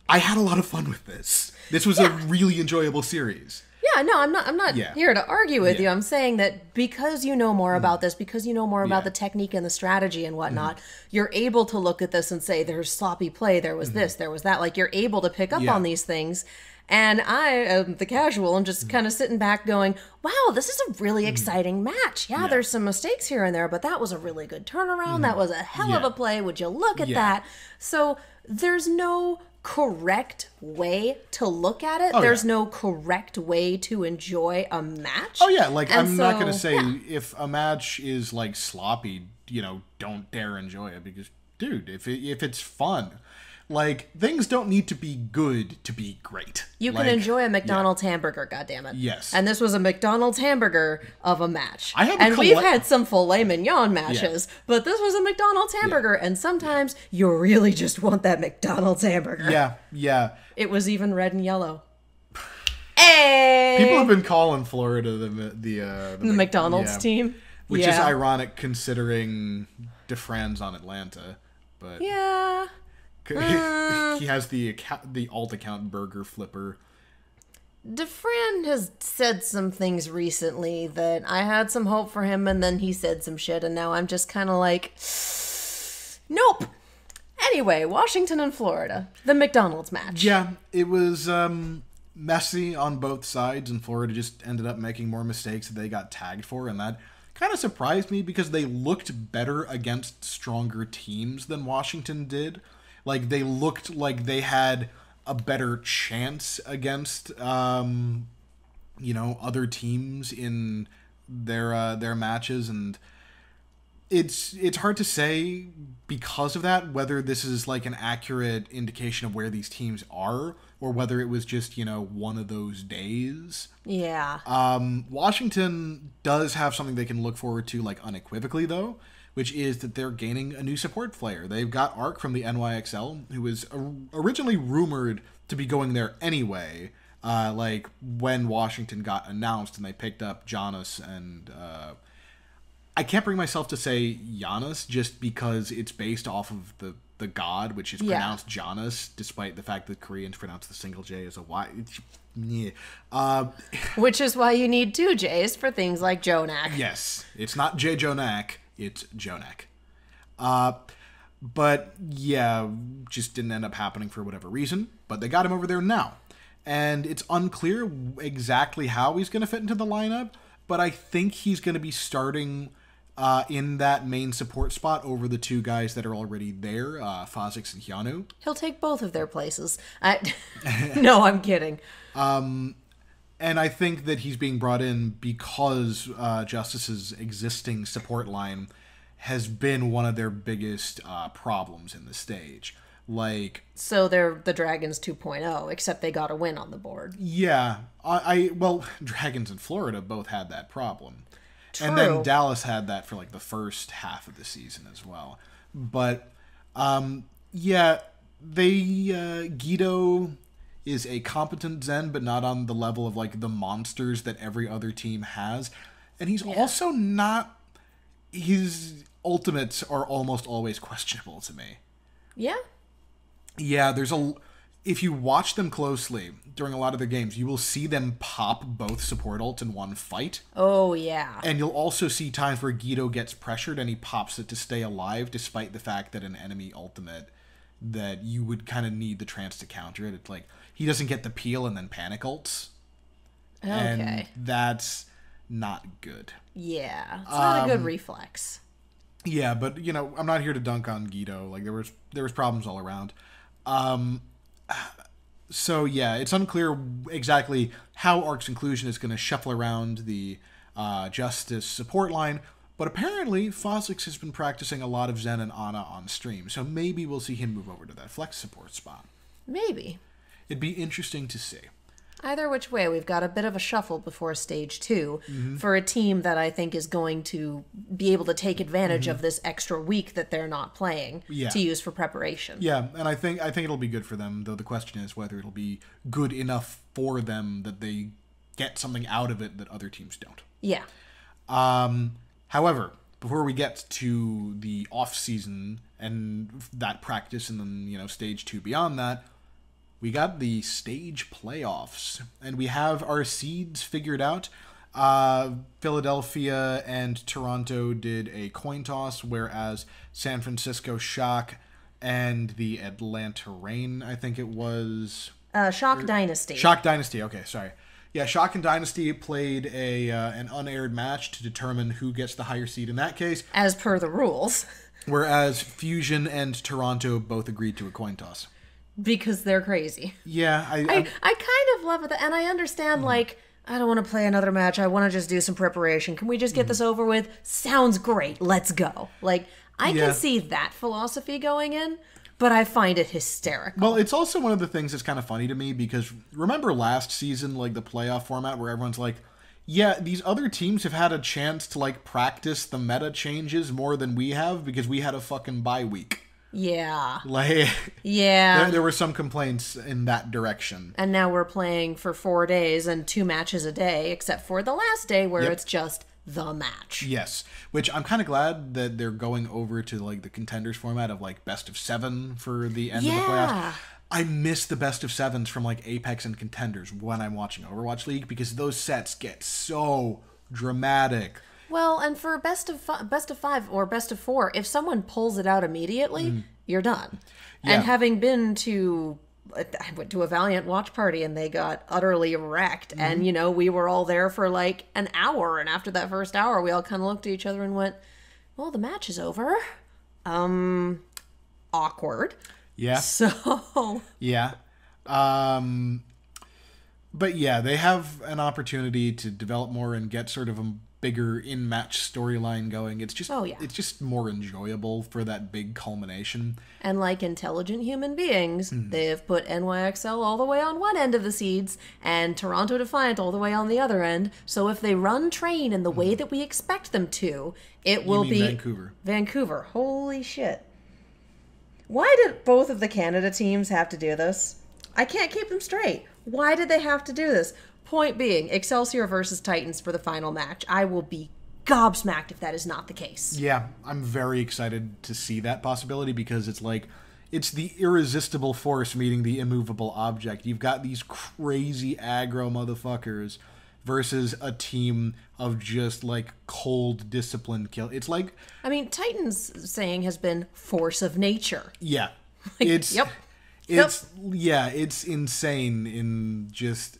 I had a lot of fun with this. This was a really enjoyable series. Yeah, no, I'm not here to argue with you. I'm saying that because you know more about this, because you know more about the technique and the strategy and whatnot, you're able to look at this and say, there's sloppy play, there was this, there was that. Like, you're able to pick up on these things. And I am the casual and just kind of sitting back going, wow, this is a really exciting match. Yeah, there's some mistakes here and there, but that was a really good turnaround. That was a hell of a play. Would you look at that? So there's no correct way to look at it. There's no correct way to enjoy a match. Oh, yeah. Like, I'm not going to say if a match is, like, sloppy, you know, don't dare enjoy it. Because, dude, if it's fun... Like, things don't need to be good to be great. You can enjoy a McDonald's hamburger, goddammit. Yes. And this was a McDonald's hamburger of a match. We've had some filet mignon matches, but this was a McDonald's hamburger, and sometimes you really just want that McDonald's hamburger. Yeah. It was even red and yellow. Hey! People have been calling Florida the McDonald's team. Which is ironic considering DeFran's on Atlanta. But yeah. He has the alt account Burger Flipper. DeFran has said some things recently that I had some hope for him, and then he said some shit, and now I'm just kind of like, nope. Anyway, Washington and Florida, the McDonald's match. Yeah, it was messy on both sides, and Florida just ended up making more mistakes that they got tagged for, and that kind of surprised me because they looked better against stronger teams than Washington did. Like, they looked like they had a better chance against, other teams in their matches, and it's hard to say because of that whether this is like an accurate indication of where these teams are or whether it was just one of those days. Yeah. Washington does have something they can look forward to, like, unequivocally though, which is that they're gaining a new support player. They've got Arc from the NYXL, who was originally rumored to be going there anyway, like when Washington got announced and they picked up Jonas and... I can't bring myself to say Giannis just because it's based off of the god, which is pronounced Jonas, despite the fact that Koreans pronounce the single J as a Y. Which is why you need two J's for things like Jonak. Yes, it's not J. Jonak. It's Jonak. But yeah, just didn't end up happening for whatever reason. But they got him over there now. And it's unclear exactly how he's going to fit into the lineup. But I think he's going to be starting in that main support spot over the two guys that are already there, Fazix and Hyanu. He'll take both of their places. No, I'm kidding. And I think that he's being brought in because Justice's existing support line has been one of their biggest problems in the stage. Like, so they're the Dragons 2.0, except they got a win on the board. Yeah. Well, Dragons in Florida both had that problem. True. And then Dallas had that for like the first half of the season as well. But Guido is a competent Zen, but not on the level of like the monsters that every other team has. And he's also not... His ultimates are almost always questionable to me. Yeah? Yeah, if you watch them closely during a lot of their games, you will see them pop both support ults in one fight. Oh, yeah. And you'll also see times where Guido gets pressured and he pops it to stay alive, despite the fact that an enemy ultimate that you would kind of need the trance to counter it. It's like, he doesn't get the peel and then panic ults. Okay. And that's not good. Yeah, it's not a good reflex. Yeah, but, I'm not here to dunk on Guido. Like, there was problems all around. So, yeah, it's unclear exactly how Arc's inclusion is going to shuffle around the Justice support line, but apparently Fazix has been practicing a lot of Zen and Ana on stream, so maybe we'll see him move over to that flex support spot. Maybe. It'd be interesting to see. Either which way, we've got a bit of a shuffle before stage 2 for a team that I think is going to be able to take advantage of this extra week that they're not playing to use for preparation. Yeah, and I think it'll be good for them, though the question is whether it'll be good enough for them that they get something out of it that other teams don't. Yeah. However, before we get to the off-season and that practice and then, stage 2 beyond that, we got the stage playoffs, and we have our seeds figured out. Philadelphia and Toronto did a coin toss, whereas San Francisco Shock and the Atlanta Reign, I think it was... Shock Dynasty. Shock Dynasty, okay, sorry. Yeah, Shock and Dynasty played an unaired match to determine who gets the higher seed in that case. As per the rules. Whereas Fusion and Toronto both agreed to a coin toss. Because they're crazy. Yeah, I kind of love it, and I understand, like, I don't want to play another match, I want to just do some preparation. Can we just get this over with? Sounds great, let's go. Like, I can see that philosophy going in, but I find it hysterical. Well, it's also one of the things that's kind of funny to me, because remember last season, like, the playoff format where everyone's like, yeah, these other teams have had a chance to, like, practice the meta changes more than we have because we had a fucking bye week. Yeah. Like, yeah. There were some complaints in that direction. And now we're playing for 4 days and 2 matches a day, except for the last day where it's just the match. Yes. Which I'm kind of glad that they're going over to, like, the contenders format of, like, best of 7 for the end of the playoffs. I miss the best of 7s from, like, Apex and contenders when I'm watching Overwatch League because those sets get so dramatic. Well, and for best of 5 or best of 4, if someone pulls it out immediately, you're done. Yeah. And having been to... I went to a Valiant watch party and they got utterly wrecked. And, you know, we were all there for like an hour. And after that first hour, we all kind of looked at each other and went, well, the match is over. Awkward. Yeah. So. Yeah. But yeah, they have an opportunity to develop more and get sort of a bigger in-match storyline going. It's just it's just more enjoyable for that big culmination. And like intelligent human beings, they have put NYXL all the way on one end of the seeds and Toronto Defiant all the way on the other end. So if they run train in the way that we expect them to, it will be Vancouver. Vancouver. Holy shit. Why did both of the Canada teams have to do this? I can't keep them straight. Why did they have to do this? Point being, Excelsior versus Titans for the final match. I will be gobsmacked if that is not the case. Yeah, I'm very excited to see that possibility because it's like, it's the irresistible force meeting the immovable object. You've got these crazy aggro motherfuckers versus a team of just like cold, disciplined kill. It's like... I mean, Titans saying has been force of nature. Yeah. Like, it's... It's insane in just...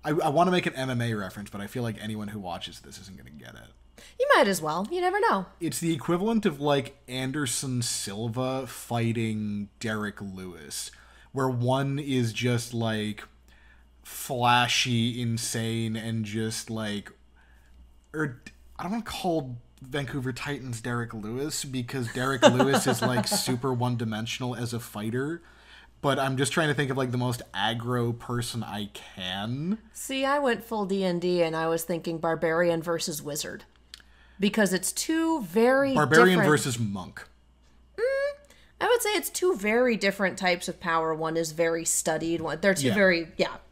I want to make an MMA reference, but I feel like anyone who watches this isn't going to get it. You might as well. You never know. It's the equivalent of, like, Anderson Silva fighting Derek Lewis, where one is just, like, flashy, insane, and just, like... Or, I don't want to call Vancouver Titans Derek Lewis, because Derek Lewis is, like, super one-dimensional as a fighter. But I'm just trying to think of, like, the most aggro person I can. See, I went full D&D, and I was thinking Barbarian versus Wizard. Because it's two very Barbarian different... versus Monk. I would say it's two very different types of power. One is very studied. They're two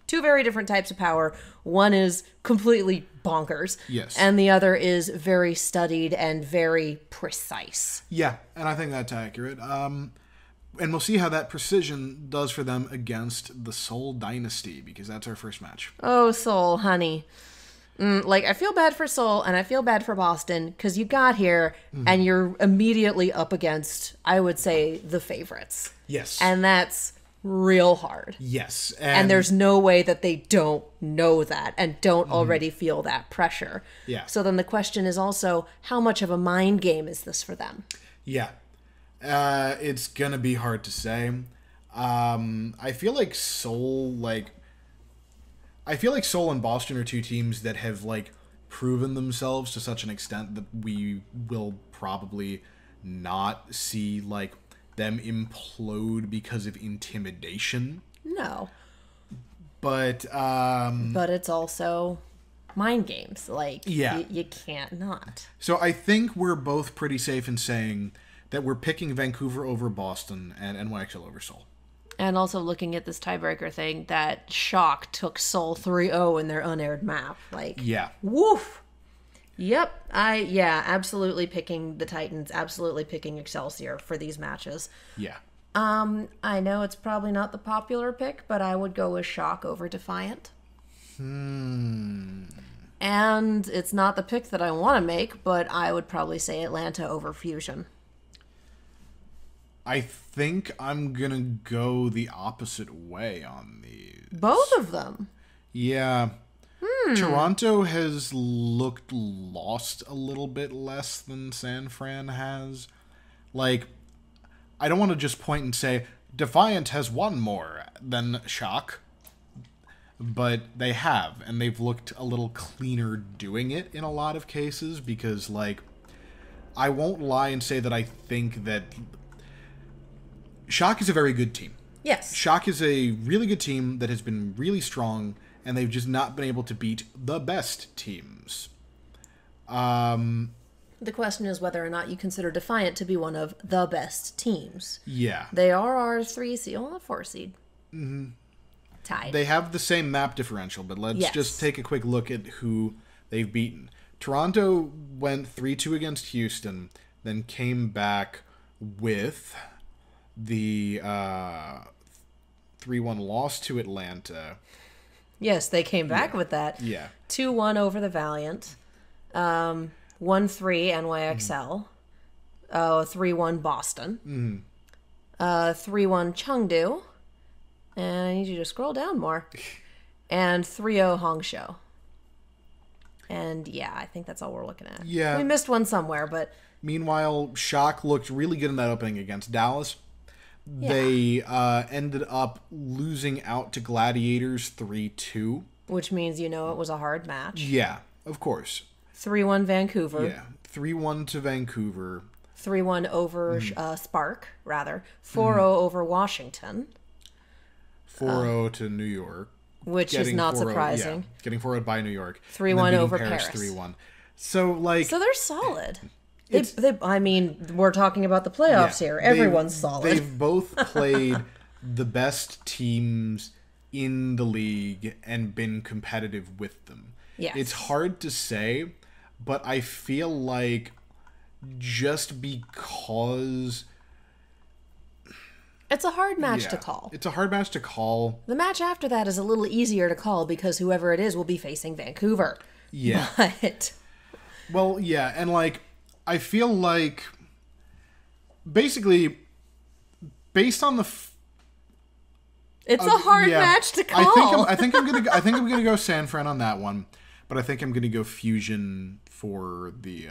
two very different types of power. One is completely bonkers. Yes. And the other is very studied and very precise. Yeah, and I think that's accurate. And we'll see how that precision does for them against the Seoul Dynasty, because that's our first match. Oh, Seoul, honey. I feel bad for Seoul, and I feel bad for Boston, because you got here, and you're immediately up against, I would say, the favorites. Yes. And that's real hard. Yes. And there's no way that they don't know that, and don't already feel that pressure. Yeah. So then the question is also, how much of a mind game is this for them? Yeah. It's gonna be hard to say. I feel like Seoul and Boston are two teams that have, like, proven themselves to such an extent that we will probably not see, like, them implode because of intimidation. No. But it's also mind games. Like, yeah. You can't not. So I think we're both pretty safe in saying that we're picking Vancouver over Boston and NYXL over Seoul. And also looking at this tiebreaker thing, that Shock took Seoul 3-0 in their unaired map. Like, yeah. Woof. Yep. Absolutely picking the Titans, absolutely picking Excelsior for these matches. Yeah. I know it's probably not the popular pick, but I would go with Shock over Defiant. And it's not the pick that I want to make, but I would probably say Atlanta over Fusion. I think I'm gonna go the opposite way on these. Both of them? Yeah. Toronto has looked lost a little bit less than San Fran has. Like, I don't want to just point and say Defiant has won more than Shock, but they have, and they've looked a little cleaner doing it in a lot of cases because, like, I won't lie and say that I think that Shock is a very good team. Yes. Shock is a really good team that has been really strong, and they've just not been able to beat the best teams. The question is whether or not you consider Defiant to be one of the best teams. Yeah. They are our 3 seed, well, 4 seed. Tied. They have the same map differential, but let's just take a quick look at who they've beaten. Toronto went 3-2 against Houston, then came back with the 3-1 loss to Atlanta. Yes, they came back with that. Yeah. 2-1 over the Valiant. 1-3 NYXL. 3-1 Boston. 3-1 Chengdu. And I need you to scroll down more. And 3-0 Hangzhou. And yeah, I think that's all we're looking at. Yeah. We missed one somewhere, but... Meanwhile, Shock looked really good in that opening against Dallas. Yeah. They ended up losing out to Gladiators 3-2. Which means you know it was a hard match. Yeah, of course. 3-1 Vancouver. Yeah, 3-1 to Vancouver. 3-1 over Spark, rather. 4-0 over Washington. 4-0 to New York. Which is not 4-0 surprising. Yeah, getting 4-0 by New York. 3-1 over Paris. 3-1. So, like... So they're solid. I mean, we're talking about the playoffs here. Everyone's solid. They've both played the best teams in the league and been competitive with them. Yes. It's hard to say, but I feel like just because... It's a hard match to call. It's a hard match to call. The match after that is a little easier to call because whoever it is will be facing Vancouver. Yeah. But... Well, yeah, and like... I feel like, basically, based on the, it's a hard match to call. I think I'm gonna go San Fran on that one, but I think I'm gonna go Fusion for the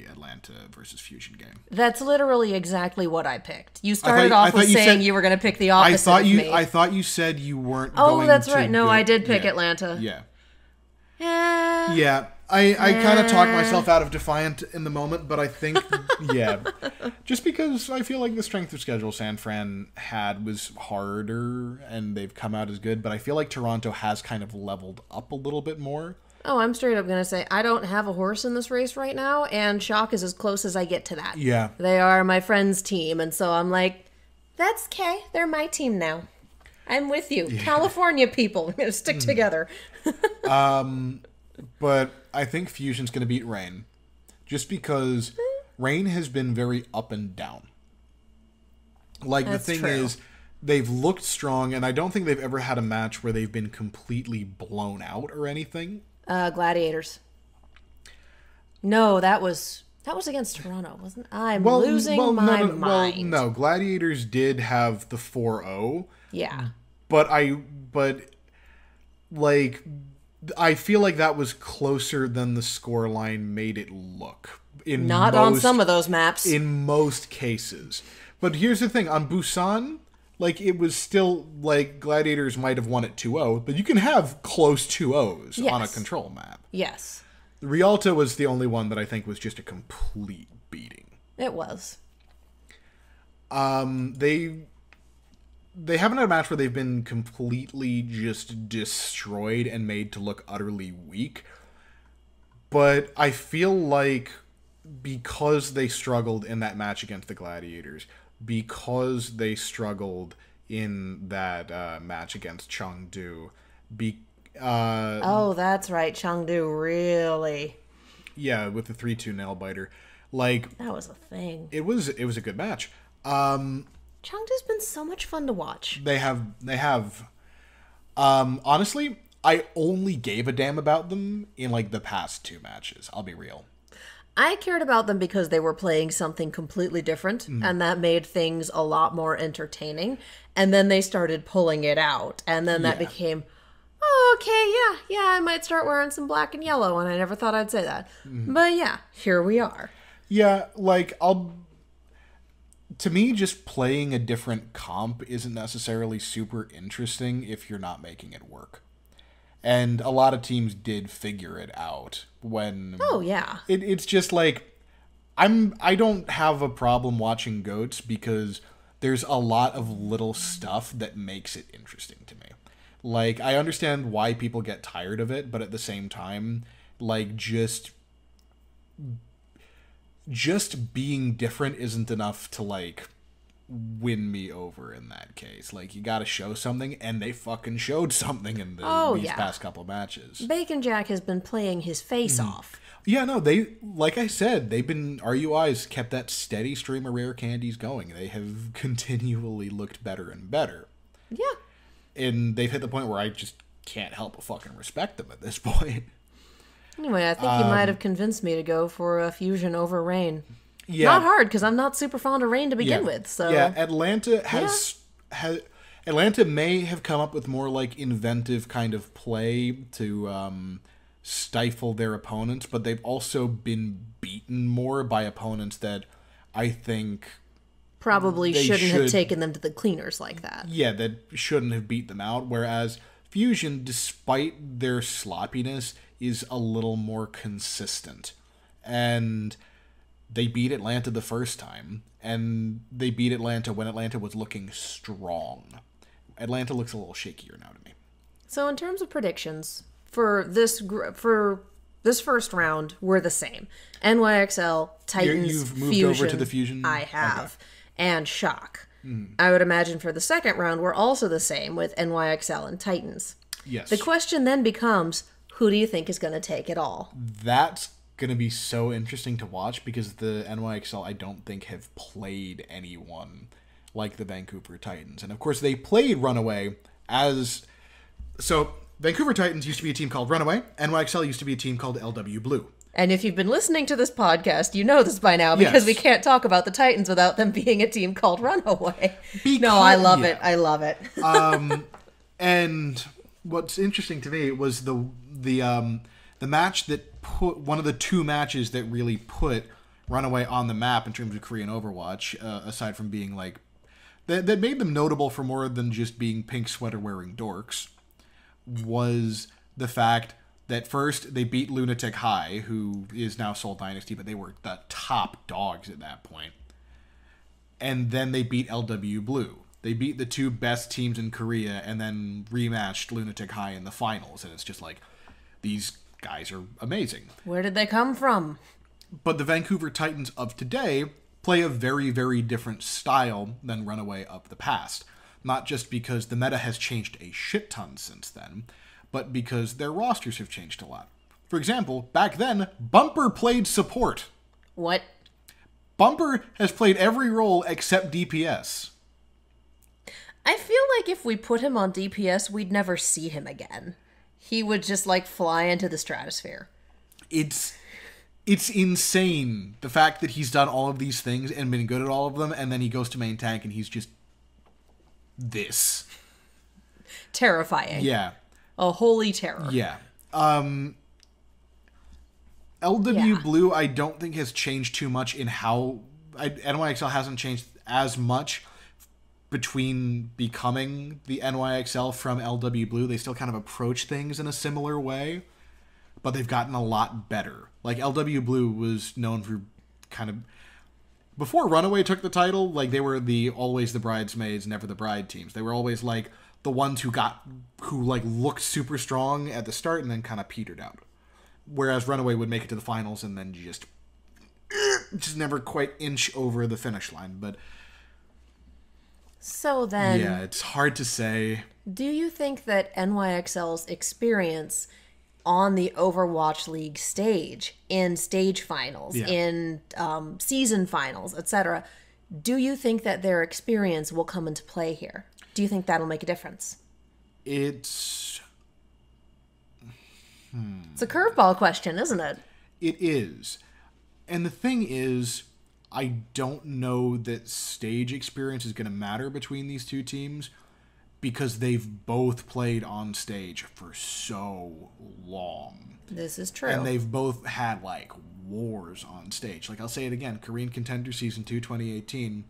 Atlanta versus Fusion game. That's literally exactly what I picked. You started off with saying you were going to pick the opposite. I thought you said you weren't. Oh, that's right. No, I did pick Atlanta. Yeah. Yeah. I kind of talked myself out of Defiant in the moment, but I think, just because I feel like the strength of schedule San Fran had was harder, and they've come out as good, but I feel like Toronto has kind of leveled up a little bit more. Oh, I'm straight up going to say, I don't have a horse in this race right now, and Shock is as close as I get to that. Yeah. They are my friend's team, and so I'm like, that's okay. They're my team now. I'm with you. Yeah. California people. We're going to stick together. But I think Fusion's going to beat Reign. Just because Reign has been very up and down. Like, the thing is, they've looked strong, and I don't think they've ever had a match where they've been completely blown out or anything. Gladiators. No, that was against Toronto, wasn't it? I'm losing my mind. Well, no, Gladiators did have the 4-0. Yeah. But I feel like that was closer than the scoreline made it look. Not on some of those maps. In most cases. But here's the thing. On Busan, like, it was still, like, Gladiators might have won at 2-0, but you can have close 2-0s on a control map. Yes. Rialto was the only one that I think was just a complete beating. It was. They haven't had a match where they've been completely just destroyed and made to look utterly weak. But I feel like because they struggled in that match against the Gladiators, because they struggled in that match against Chengdu, oh, that's right. Chengdu, really? Yeah, with the 3-2 nail biter. Like, that was a thing. It was a good match. Chengdu's been so much fun to watch. They have. Honestly, I only gave a damn about them in like the past 2 matches. I'll be real. I cared about them because they were playing something completely different, and that made things a lot more entertaining. And then they started pulling it out, and then that became, oh, okay, yeah, I might start wearing some black and yellow, and I never thought I'd say that. But yeah, here we are. Yeah, like, to me, just playing a different comp isn't necessarily super interesting if you're not making it work. And a lot of teams did figure it out when... Oh, yeah. It's just like... I don't have a problem watching GOATs because there's a lot of little stuff that makes it interesting to me. Like, I understand why people get tired of it, but at the same time, like, just being different isn't enough to, like, win me over in that case. Like, you gotta show something, and they fucking showed something in these past couple matches. Bacon Jack has been playing his face off. Yeah, no, like I said, RUI's kept that steady stream of rare candies going. They have continually looked better and better. Yeah. And they've hit the point where I just can't help but fucking respect them at this point. Anyway, I think you might have convinced me to go for a Fusion over Rain. Yeah. Not hard, because I'm not super fond of Rain to begin with. So yeah, Atlanta Atlanta may have come up with more like inventive kind of play to stifle their opponents, but they've also been beaten more by opponents that I think probably shouldn't have taken them to the cleaners like that. Yeah, that shouldn't have beat them out. Whereas Fusion, despite their sloppiness, is a little more consistent. And they beat Atlanta the first time, and they beat Atlanta when Atlanta was looking strong. Atlanta looks a little shakier now to me. So in terms of predictions, for this first round, we're the same. NYXL, Titans, You've moved Fusion. over to the Fusion? I have. Okay. And Shock. I would imagine for the second round, we're also the same with NYXL and Titans. Yes. The question then becomes, who do you think is going to take it all? That's going to be so interesting to watch because the NYXL, I don't think, have played anyone like the Vancouver Titans. And of course, they played Runaway as... So, Vancouver Titans used to be a team called Runaway. NYXL used to be a team called LW Blue. And if you've been listening to this podcast, you know this by now because we can't talk about the Titans without them being a team called Runaway. No, I love it. I love it. And what's interesting to me was the match that put one of the 2 matches that really put Runaway on the map in terms of Korean Overwatch, aside from being like that made them notable for more than just being pink sweater wearing dorks, was the fact that first they beat Lunatic High, who is now Seoul Dynasty, but they were the top dogs at that point. And then they beat LW Blue. They beat the 2 best teams in Korea and then rematched Lunatic High in the finals. And it's just like, these guys are amazing. Where did they come from? But the Vancouver Titans of today play a very, very different style than Runaway of the past. Not just because the meta has changed a shit ton since then, but because their rosters have changed a lot. For example, back then, Bumper played support. What? Bumper has played every role except DPS. I feel like if we put him on DPS, we'd never see him again. He would just, like, fly into the stratosphere. It's insane, the fact that he's done all of these things and been good at all of them, and then he goes to main tank and he's just this. Terrifying. Yeah. A holy terror. Yeah. LW Blue, I don't think has changed too much in how... NYXL hasn't changed as much between becoming the NYXL from LW Blue. They still kind of approach things in a similar way, but they've gotten a lot better. Like, LW Blue was known for kind of... Before Runaway took the title, like, they were always the bridesmaids, never the bride teams. They were always, like, the ones who looked super strong at the start and then kind of petered out. Whereas Runaway would make it to the finals and then just never quite inch over the finish line. But so then, yeah, it's hard to say. Do you think that NYXL's experience on the Overwatch League stage, in stage finals, in season finals, etc., Do you think that their experience will come into play here? Do you think that'll make a difference? It's a curveball question, isn't it? It is. And the thing is, I don't know that stage experience is going to matter between these two teams because they've both played on stage for so long. This is true. And they've both had, like, wars on stage. Like, I'll say it again. Korean Contender Season 2, 2018.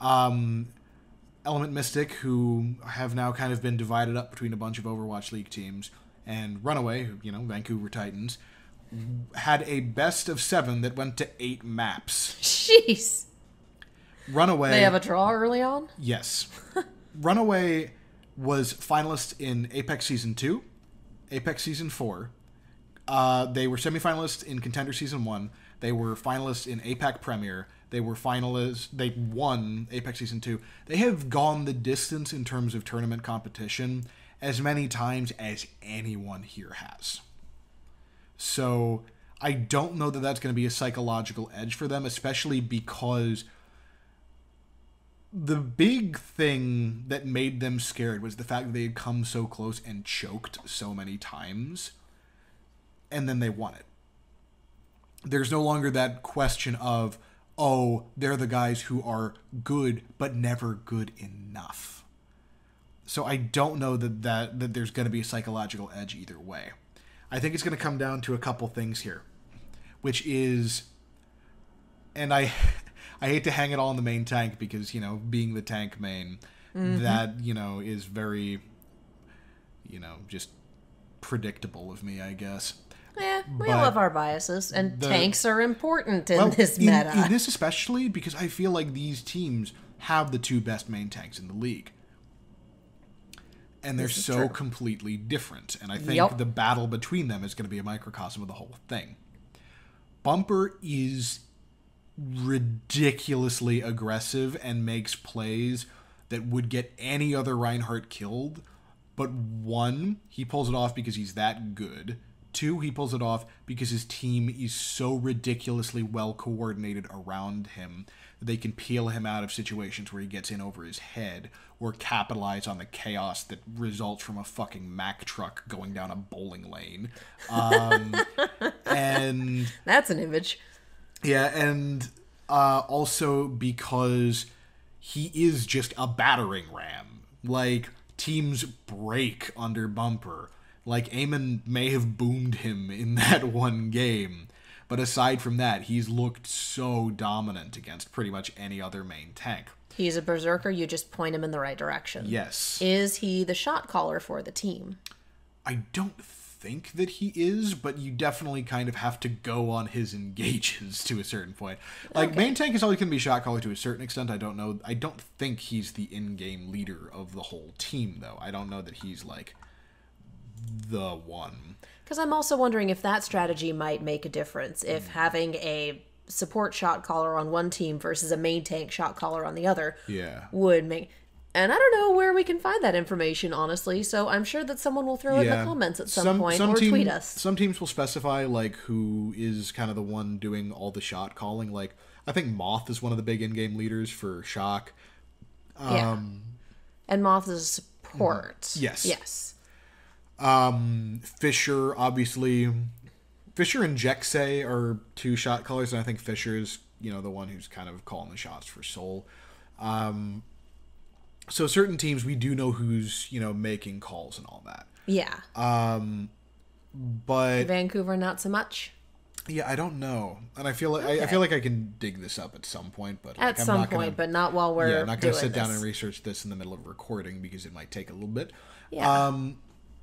Element Mystic, who have now kind of been divided up between a bunch of Overwatch League teams, and Runaway, Vancouver Titans, had a best of 7 that went to 8 maps. Jeez. Runaway... They have a draw early on? Yes. Runaway was finalist in Apex Season 2, Apex Season 4. They were semifinalists in Contender Season 1. They were finalists in APAC Premier. They were finalists. They won Apex Season 2. They have gone the distance in terms of tournament competition as many times as anyone here has. So I don't know that that's going to be a psychological edge for them, especially because the big thing that made them scared was the fact that they had come so close and choked so many times, and then they won it. There's no longer that question of, oh, they're the guys who are good, but never good enough. So I don't know that there's going to be a psychological edge either way. I think it's going to come down to a couple things here, which is, and I hate to hang it all on the main tank because, being the tank main, that, is very, just predictable of me, I guess. Yeah, we all have our biases, and tanks are important in this meta. In this especially, because I feel like these teams have the 2 best main tanks in the league. And they're so completely different. And I think the battle between them is going to be a microcosm of the whole thing. Bumper is ridiculously aggressive and makes plays that would get any other Reinhardt killed. But 1, he pulls it off because he's that good. 2, he pulls it off because his team is so ridiculously well coordinated around him that they can peel him out of situations where he gets in over his head or capitalize on the chaos that results from a fucking Mack truck going down a bowling lane. And that's an image. Yeah, and also because he is just a battering ram. Like, teams break under Bumper. Like, Eamon may have boomed him in that one game, but aside from that, he's looked so dominant against pretty much any other main tank. He's a berserker, you just point him in the right direction. Yes. Is he the shot caller for the team? I don't think that he is, but you definitely kind of have to go on his engages to a certain point. Like, main tank is always going to be shot caller to a certain extent. I don't think he's the in-game leader of the whole team, though. I don't know that he's, like, the one. Because I'm also wondering if that strategy might make a difference. If having a support shot caller on one team versus a main tank shot caller on the other would make... And I don't know where we can find that information, honestly, so I'm sure that someone will throw it in the comments at some point or tweet us. Some teams will specify, like, who is kind of the one doing all the shot calling. Like, I think Moth is one of the big in-game leaders for Shock. And Moth is a support. Yes. Fisher, obviously... Fisher and Jexay are 2 shot callers, and I think Fisher is, the one who's kind of calling the shots for Soul. So certain teams, we do know who's, making calls and all that. Yeah. But Vancouver, not so much. Yeah, I don't know, and I feel like I feel like I can dig this up at some point, but at some point, but not while we're I'm not going to sit down this. and research this in the middle of recording because it might take a little bit. Yeah.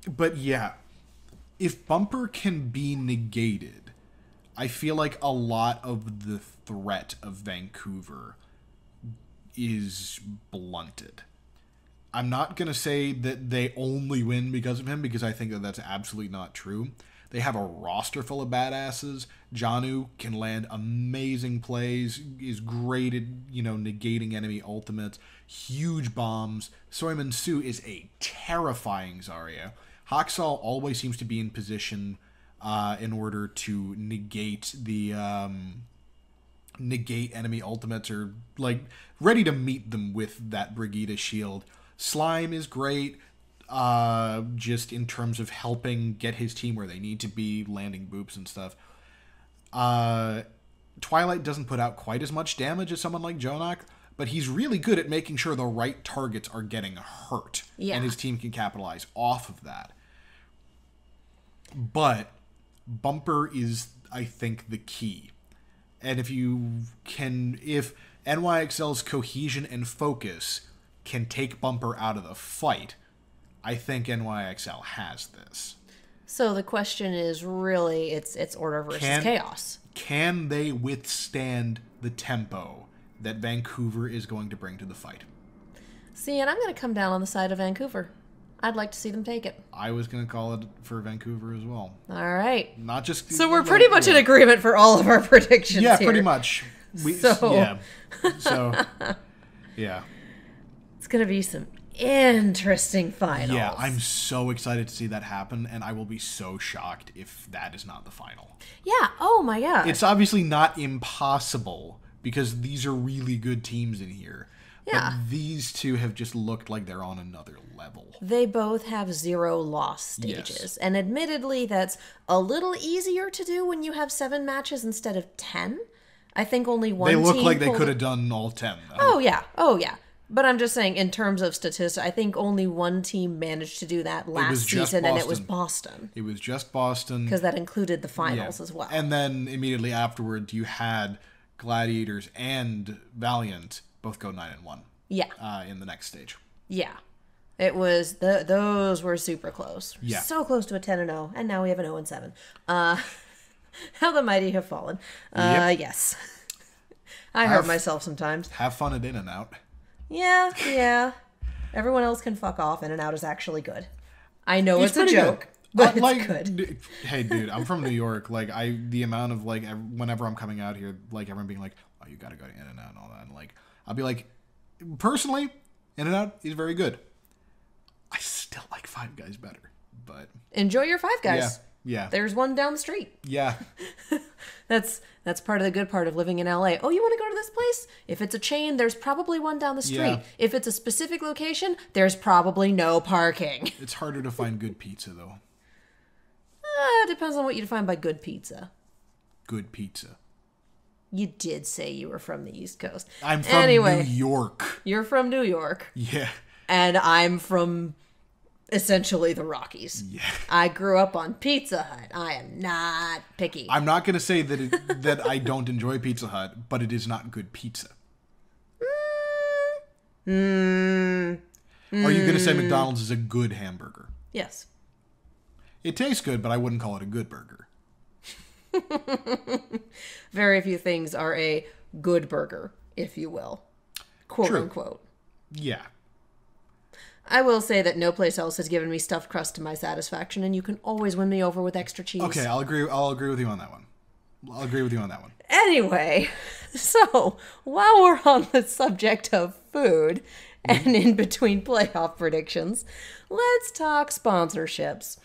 But yeah, if Bumper can be negated, I feel like a lot of the threat of Vancouver is blunted. I'm not going to say that they only win because of him, because I think that that's absolutely not true. They have a roster full of badasses. Janu can land amazing plays, is great at, negating enemy ultimates, huge bombs. Soyman Su is a terrifying Zarya. Haksal always seems to be in position in order to negate the negate enemy ultimates or like ready to meet them with that Brigida shield. Slime is great, just in terms of helping get his team where they need to be, landing boops and stuff. Twilight doesn't put out quite as much damage as someone like Jonak, but he's really good at making sure the right targets are getting hurt, and his team can capitalize off of that. But Bumper is, I think, the key. And if NYXL's cohesion and focus can take Bumper out of the fight, I think NYXL has this. So the question is really, it's order versus chaos. Can they withstand the tempo that Vancouver is going to bring to the fight? See, and I'm going to come down on the side of Vancouver. I'd like to see them take it. I was going to call it for Vancouver as well. All right. Not just... So we're pretty much in agreement for all of our predictions here. Yeah, pretty much. Yeah. It's going to be some interesting finals. Yeah, I'm so excited to see that happen, and I will be so shocked if that is not the final. Yeah, oh my god. It's obviously not impossible, because these are really good teams in here. Yeah. But these two have just looked like they're on another level. They both have 0 loss stages. Yes. And admittedly, that's a little easier to do when you have 7 matches instead of 10. I think only one team... They look like they could have done all 10, though. Oh, yeah. But I'm just saying, in terms of statistics, I think only one team managed to do that last season, and it was Boston. It was just Boston. Because that included the finals as well. And then immediately afterward, you had Gladiators and Valiant both go 9-1. Yeah. In the next stage. Yeah. It was, those were super close. Yeah. So close to a 10-0, and now we have an 0-7. How the mighty have fallen. Yes. I hurt myself sometimes. Have fun at In-N-Out. Yeah. Everyone else can fuck off. In-N-Out is actually good. I know it's a joke, but it's good. Hey, dude, I'm from New York. Like, the amount of, like, whenever I'm coming out here, like, everyone being like, oh, you gotta go to In-N-Out and all that. And, like, I'll be like, personally, In-N-Out is very good. I still like Five Guys better, but... Enjoy your Five Guys. Yeah. There's one down the street. Yeah. That's part of the good part of living in LA. Oh, you want to go to this place? If it's a chain, there's probably one down the street. Yeah. If it's a specific location, there's probably no parking. It's harder to find good pizza, though. It depends on what you define by good pizza. Good pizza. You did say you were from the East Coast. I'm from New York. You're from New York. Yeah. And I'm from... essentially the Rockies. Yeah. I grew up on Pizza Hut. I am not picky. I'm not going to say that I don't enjoy Pizza Hut, but it is not good pizza. Are you going to say McDonald's is a good hamburger? Yes. It tastes good, but I wouldn't call it a good burger. Very few things are a good burger, if you will. Quote unquote. Yeah. I will say that no place else has given me stuffed crust to my satisfaction, and you can always win me over with extra cheese. Okay, I'll agree with you on that one. Anyway, so while we're on the subject of food and in between playoff predictions, let's talk sponsorships.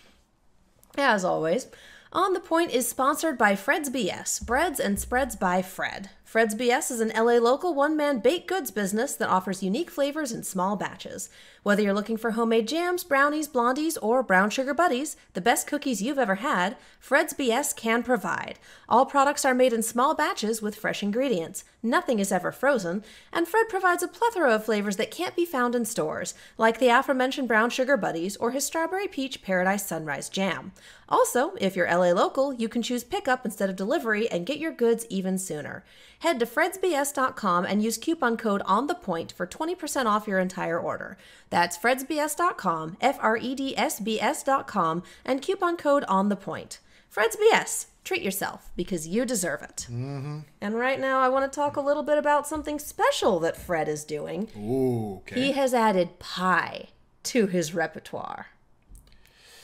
As always, On the Point is sponsored by Fred's BS, Breads and Spreads by Fred. Fred's BS is an LA local one-man baked goods business that offers unique flavors in small batches. Whether you're looking for homemade jams, brownies, blondies, or brown sugar buddies, the best cookies you've ever had, Fred's BS can provide. All products are made in small batches with fresh ingredients. Nothing is ever frozen, and Fred provides a plethora of flavors that can't be found in stores, like the aforementioned brown sugar buddies or his strawberry peach paradise sunrise jam. Also, if you're LA local, you can choose pickup instead of delivery and get your goods even sooner. Head to fredsbs.com and use coupon code ONTHEPOINT for 20% off your entire order. That's fredsbs.com, FREDSBS.com, and coupon code ONTHEPOINT. Fred's BS. Treat yourself, because you deserve it. Mm-hmm. And right now, I want to talk a little bit about something special that Fred is doing. Ooh, okay. He has added pie to his repertoire.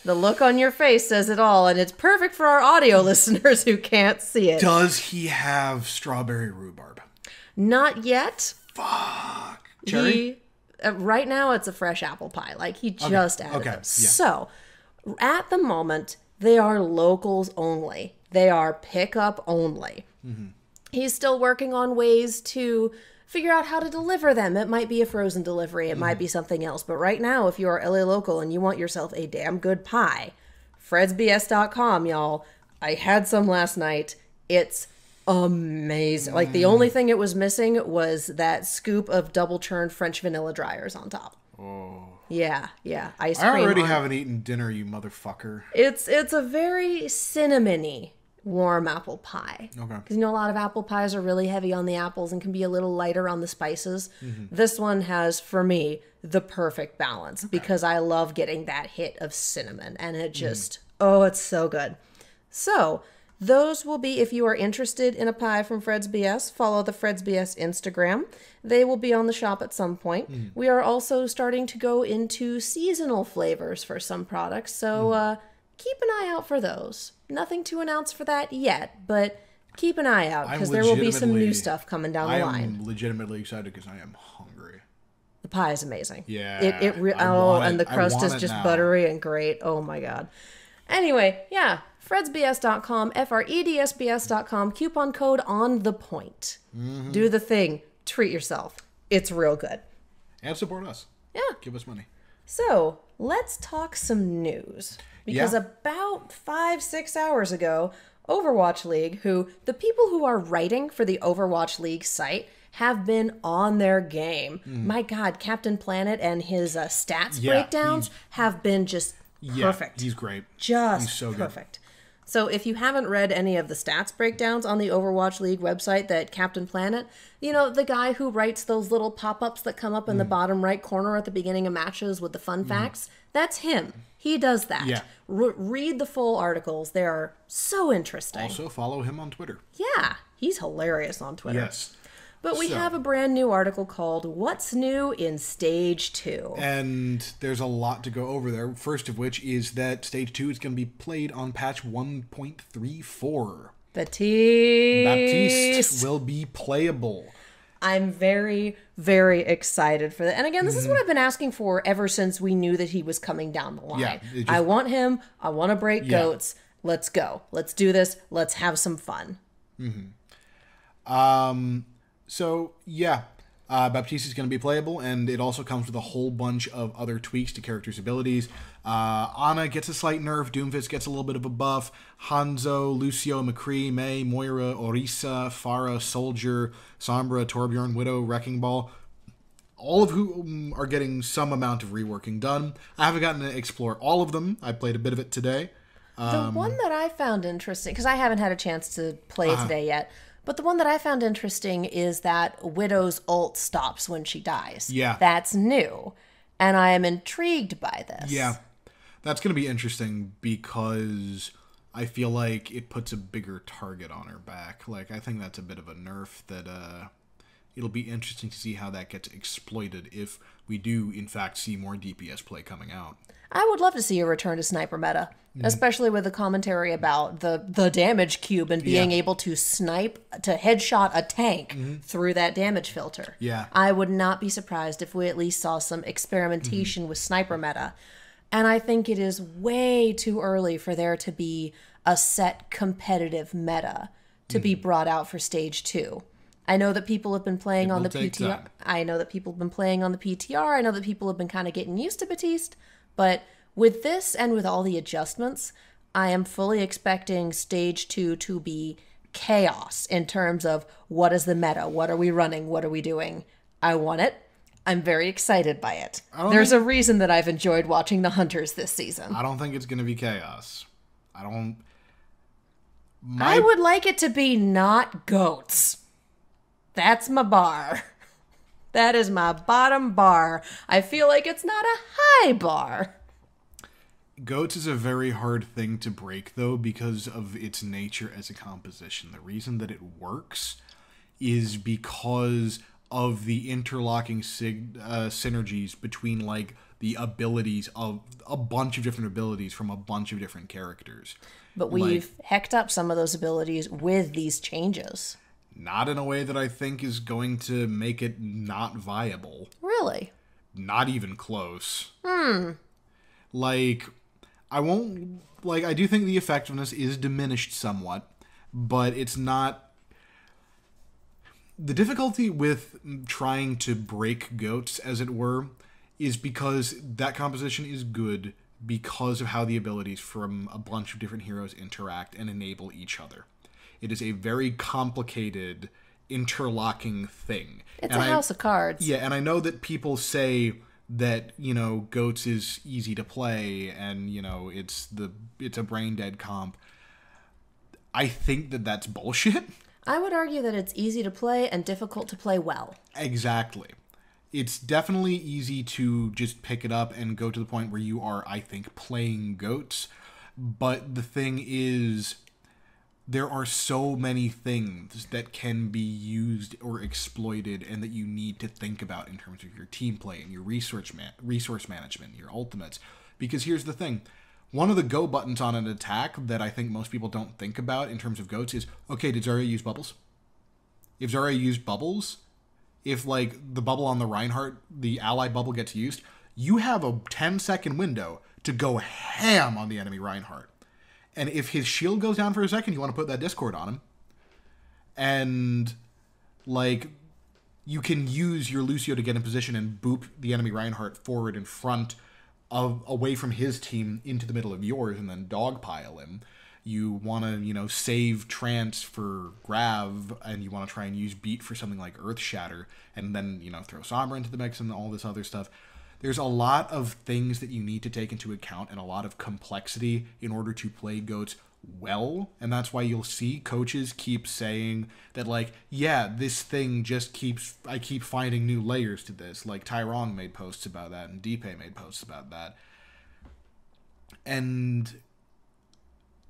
The look on your face says it all, and it's perfect for our audio listeners who can't see it. Does he have strawberry rhubarb? Not yet. Fuck. Cherry? Right now, it's a fresh apple pie. Like, he just added them. Yeah. So, at the moment, they are locals only. They are pickup only. Mm-hmm. He's still working on ways to figure out how to deliver them. It might be a frozen delivery. It might be something else. But right now, if you're LA local and you want yourself a damn good pie, fredsbs.com, y'all. I had some last night. It's amazing. Like, the only thing it was missing was that scoop of double churned French vanilla dryers on top. Oh. Yeah. Ice cream. I already haven't eaten dinner, you motherfucker. It's a very cinnamony warm apple pie. Okay. Because, a lot of apple pies are really heavy on the apples and can be a little lighter on the spices. This one has, for me, the perfect balance because I love getting that hit of cinnamon. And it just, it's so good. So, those will be, if you are interested in a pie from Fred's BS, follow the Fred's BS Instagram. They will be on the shop at some point. We are also starting to go into seasonal flavors for some products. So, keep an eye out for those. Nothing to announce for that yet, but keep an eye out because there will be some new stuff coming down the line. I am legitimately excited because I am hungry. The pie is amazing. Yeah. And the crust is just buttery and great. Oh my God. Anyway, yeah, fredsbs.com, fredsbs.com, coupon code on the point. Do the thing. Treat yourself. It's real good. And support us. Yeah. Give us money. So, let's talk some news. Because about 5-6 hours ago, Overwatch League, the people who are writing for the Overwatch League site have been on their game. My God, Captain Planet and his stats breakdowns have been just perfect. He's great. Just he's so perfect. So if you haven't read any of the stats breakdowns on the Overwatch League website that Captain Planet, the guy who writes those little pop-ups that come up in the bottom right corner at the beginning of matches with the fun facts, that's him. He does that. Yeah. Read the full articles. They are so interesting. Also follow him on Twitter. Yeah, he's hilarious on Twitter. Yes. But we have a brand new article called What's New in Stage 2. And there's a lot to go over there. First of which is that Stage 2 is going to be played on patch 1.34. Baptiste will be playable. I'm very, very excited for that. And again, this is what I've been asking for ever since we knew that he was coming down the line. Yeah, I want him. I want to break goats. Let's go. Let's do this. Let's have some fun. So, Baptiste is going to be playable, and it also comes with a whole bunch of other tweaks to characters' abilities. Ana gets a slight nerf, Doomfist gets a little bit of a buff, Hanzo, Lucio, McCree, Mei, Moira, Orisa, Pharah, Soldier, Sombra, Torbjorn, Widow, Wrecking Ball, all of whom are getting some amount of reworking done. I haven't gotten to explore all of them. I played a bit of it today. The one that I found interesting, because I haven't had a chance to play it today yet, but the one that I found interesting is that Widow's ult stops when she dies. Yeah. That's new. And I am intrigued by this. Yeah. That's going to be interesting because I feel like it puts a bigger target on her back. Like, I think that's a bit of a nerf that it'll be interesting to see how that gets exploited if we do, in fact, see more DPS play coming out. I would love to see a return to sniper meta, especially with the commentary about the damage cube and being able to snipe, to headshot a tank through that damage filter. Yeah. I would not be surprised if we at least saw some experimentation with sniper meta. And I think it is way too early for there to be a set competitive meta to be brought out for Stage 2. I know that people have been playing on the PTR. I know that people have been playing on the PTR. I know that people have been kind of getting used to Baptiste. But with this and with all the adjustments, I am fully expecting Stage 2 to be chaos in terms of what is the meta, what are we running, what are we doing. I want it. I'm very excited by it. There's a reason that I've enjoyed watching the Hunters this season. I don't think it's going to be chaos. I would like it to be not goats. That's my bar. That is my bottom bar. I feel like it's not a high bar. Goats is a very hard thing to break, though, because of its nature as a composition. The reason that it works is because of the interlocking synergies between, like, the abilities of a bunch of different abilities from a bunch of different characters. But we've hecked up some of those abilities with these changes. Not in a way that I think is going to make it not viable. Really? Not even close. Like, I do think the effectiveness is diminished somewhat, but it's not... The difficulty with trying to break goats, as it were, is because that composition is good because of how the abilities from a bunch of different heroes interact and enable each other. It is a very complicated, interlocking thing. It's a house of cards. Yeah, and I know that people say that, goats is easy to play and, it's a brain dead comp. I think that that's bullshit. I would argue that it's easy to play and difficult to play well. Exactly. It's definitely easy to just pick it up and go to the point where you are, I think, playing goats. But the thing is, there are so many things that can be used or exploited and that you need to think about in terms of your team play and your resource management, your ultimates. Because here's the thing. One of the go buttons on an attack that I think most people don't think about in terms of goats is, okay, did Zarya use bubbles? If Zarya used bubbles, if, the bubble on the Reinhardt, the ally bubble gets used, you have a 10-second window to go ham on the enemy Reinhardt. And if his shield goes down for a second, you want to put that Discord on him. And, you can use your Lucio to get in position and boop the enemy Reinhardt forward in front away from his team into the middle of yours and then dogpile him. You want to, save Trance for Grav, and you want to try and use Beat for something like Earth Shatter, and then, throw Sombra into the mix and all this other stuff. There's a lot of things that you need to take into account and a lot of complexity in order to play goats well, and that's why you'll see coaches keep saying that, this thing I keep finding new layers to this. Tyrone made posts about that, and Deepe made posts about that. And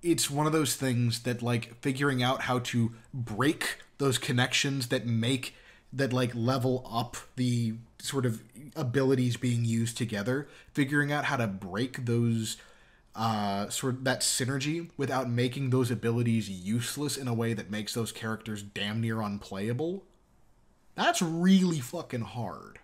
it's one of those things that, figuring out how to break those connections that level up the sort of abilities being used together, figuring out how to break those sort of that synergy without making those abilities useless in a way that makes those characters damn near unplayable, that's really fucking hard.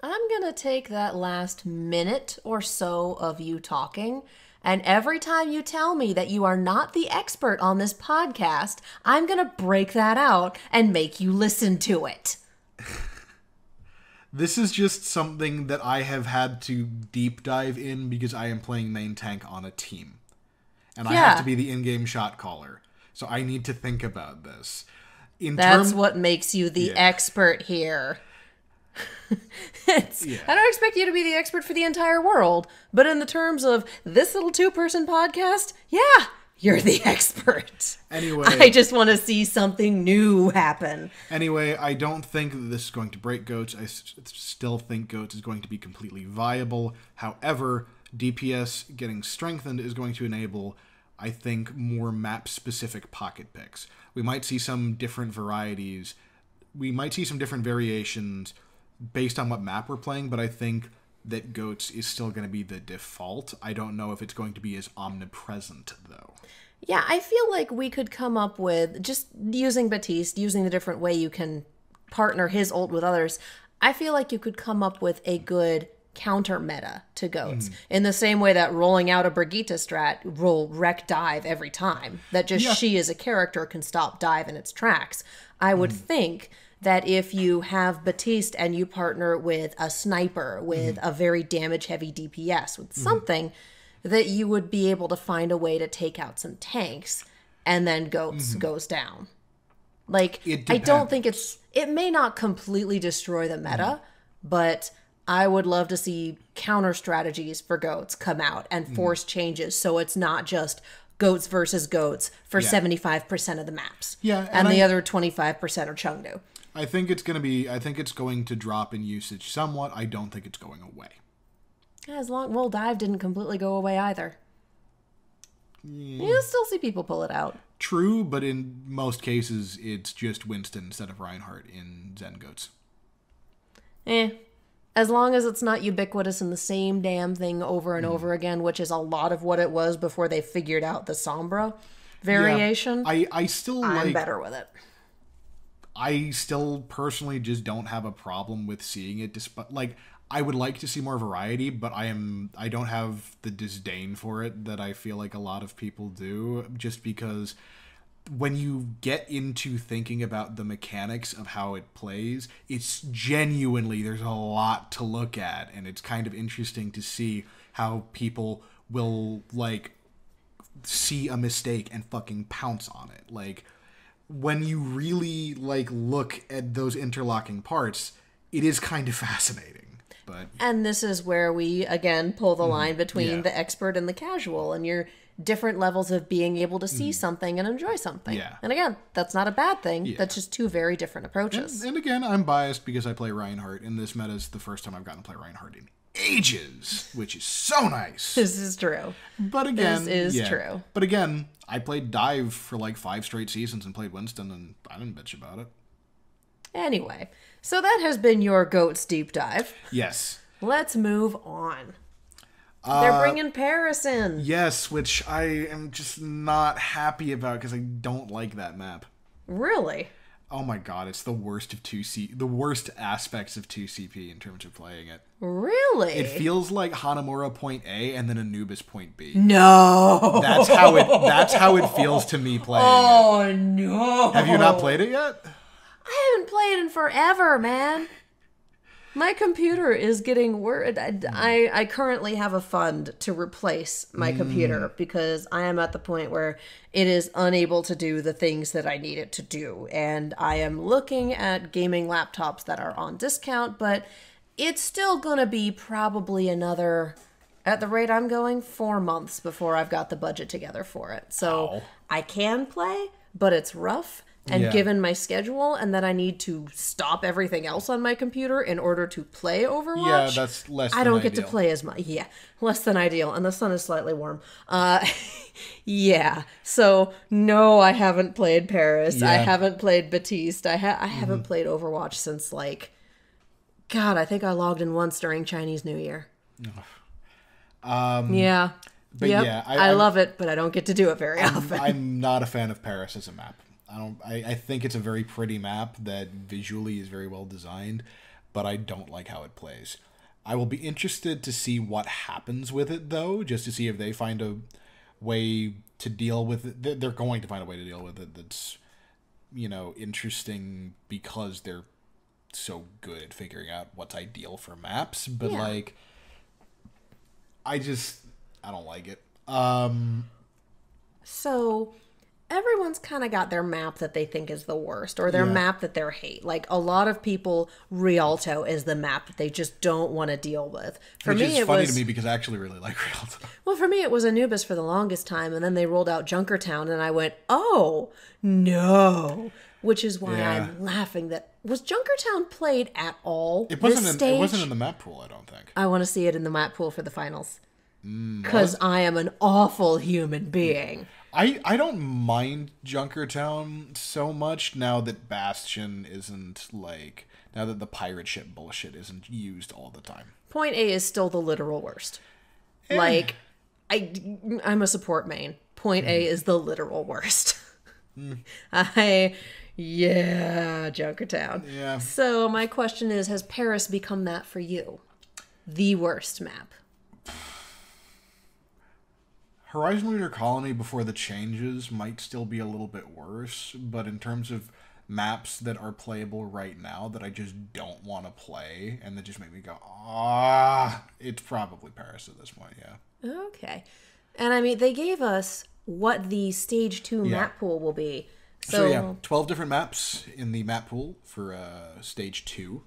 I'm gonna take that last minute or so of you talking, and every time you tell me that you are not the expert on this podcast, I'm gonna break that out and make you listen to it. This is just something that I have had to deep dive in because I am playing main tank on a team. And I have to be the in-game shot caller. So I need to think about this. That's what makes you the expert here. I don't expect you to be the expert for the entire world, but in the terms of this little 2-person podcast, you're the expert. Anyway, I just want to see something new happen. Anyway, I don't think that this is going to break goats. I still think goats is going to be completely viable. However, DPS getting strengthened is going to enable, I think, more map-specific pocket picks. We might see some different varieties. We might see some different variations based on what map we're playing, but I think that goats is still going to be the default. I don't know if it's going to be as omnipresent, though. Yeah, I feel like we could come up with, just using Baptiste, using the different way you can partner his ult with others, I feel like you could come up with a good counter meta to goats. In the same way that rolling out a Brigitte strat will wreck dive every time. That just she as a character can stop dive in its tracks. I would think that if you have Baptiste and you partner with a sniper, with a very damage-heavy DPS, with something, that you would be able to find a way to take out some tanks, and then goats goes down. I don't think it may not completely destroy the meta, but I would love to see counter strategies for goats come out and force changes so it's not just goats versus goats for 75% of the maps. Yeah, and the other 25% are Chengdu. I think it's going to drop in usage somewhat. I don't think it's going away. Dive didn't completely go away either. You'll still see people pull it out. True, but in most cases, it's just Winston instead of Reinhardt in Zen Goats. As long as it's not ubiquitous in the same damn thing over and over again, which is a lot of what it was before they figured out the Sombra variation. I'm better with it. I still personally just don't have a problem with seeing it, despite I would like to see more variety, but I don't have the disdain for it that I feel like a lot of people do, just because when you get into thinking about the mechanics of how it plays, it's genuinely, there's a lot to look at, and it's kind of interesting to see how people will, like, see a mistake and fucking pounce on it. Like, when you really, like, look at those interlocking parts, it is kind of fascinating. But and this is where we, again, pull the line between the expert and the casual, and your different levels of being able to see something and enjoy something. Yeah. And again, that's not a bad thing. Yeah. That's just two very different approaches. And again, I'm biased because I play Reinhardt, and this meta is the first time I've gotten to play Reinhardt in ages, which is so nice. This is true. But again, this is true. But again, I played Dive for like 5 straight seasons and played Winston, and I didn't bitch about it. Anyway, so that has been your GOAT's deep dive. Yes. Let's move on. They're bringing Paris in. Yes, which I am just not happy about because I don't like that map. Really? Oh my god, it's the worst of the worst aspects of 2CP in terms of playing it. Really? It feels like Hanamura point A and then Anubis point B. No. That's how it feels to me playing it. Oh no. Have you not played it yet? I haven't played in forever, man. My computer is getting worse. I currently have a fund to replace my computer because I am at the point where it is unable to do the things that I need it to do. And I am looking at gaming laptops that are on discount, but it's still going to be probably another, at the rate I'm going, 4 months before I've got the budget together for it. So I can play, but it's rough. And given my schedule and that I need to stop everything else on my computer in order to play Overwatch. Yeah, that's less than I don't ideal. get to play as much. Yeah, less than ideal. And the sun is slightly warm. Yeah. So, no, I haven't played Paris. Yeah. I haven't played Baptiste. I haven't played Overwatch since, like, God, I think I logged in once during Chinese New Year. Yeah. But yeah, I love it, but I don't get to do it very often. I'm not a fan of Paris as a map. I think it's a very pretty map that visually is very well designed, but I don't like how it plays. I will be interested to see what happens with it, though, just to see if they find a way to deal with it. They're going to find a way to deal with it that's, interesting because they're so good at figuring out what's ideal for maps. But, I don't like it. So everyone's kind of got their map that they think is the worst, or their map that they hate. Like, a lot of people, Rialto is the map that they just don't want to deal with. Which is funny to me because I actually really like Rialto. Well, for me, it was Anubis for the longest time, and then they rolled out Junkertown, and I went, oh, no. Which is why I'm laughing that... Was Junkertown played at all It wasn't in the map pool, I don't think. I want to see it in the map pool for the finals. Because I am an awful human being. I don't mind Junkertown so much now that Bastion isn't, like... Now that the pirate ship bullshit isn't used all the time. Point A is still the literal worst. Like, I'm a support main. Point A is the literal worst. Junkertown. Yeah. So my question is, has Paris become that for you? The worst map? Horizon Lunar Colony before the changes might still be a little bit worse, but in terms of maps that are playable right now that I just don't want to play and that just make me go, it's probably Paris at this point, yeah. Okay. And I mean, they gave us what the Stage 2 map pool will be. So 12 different maps in the map pool for Stage 2.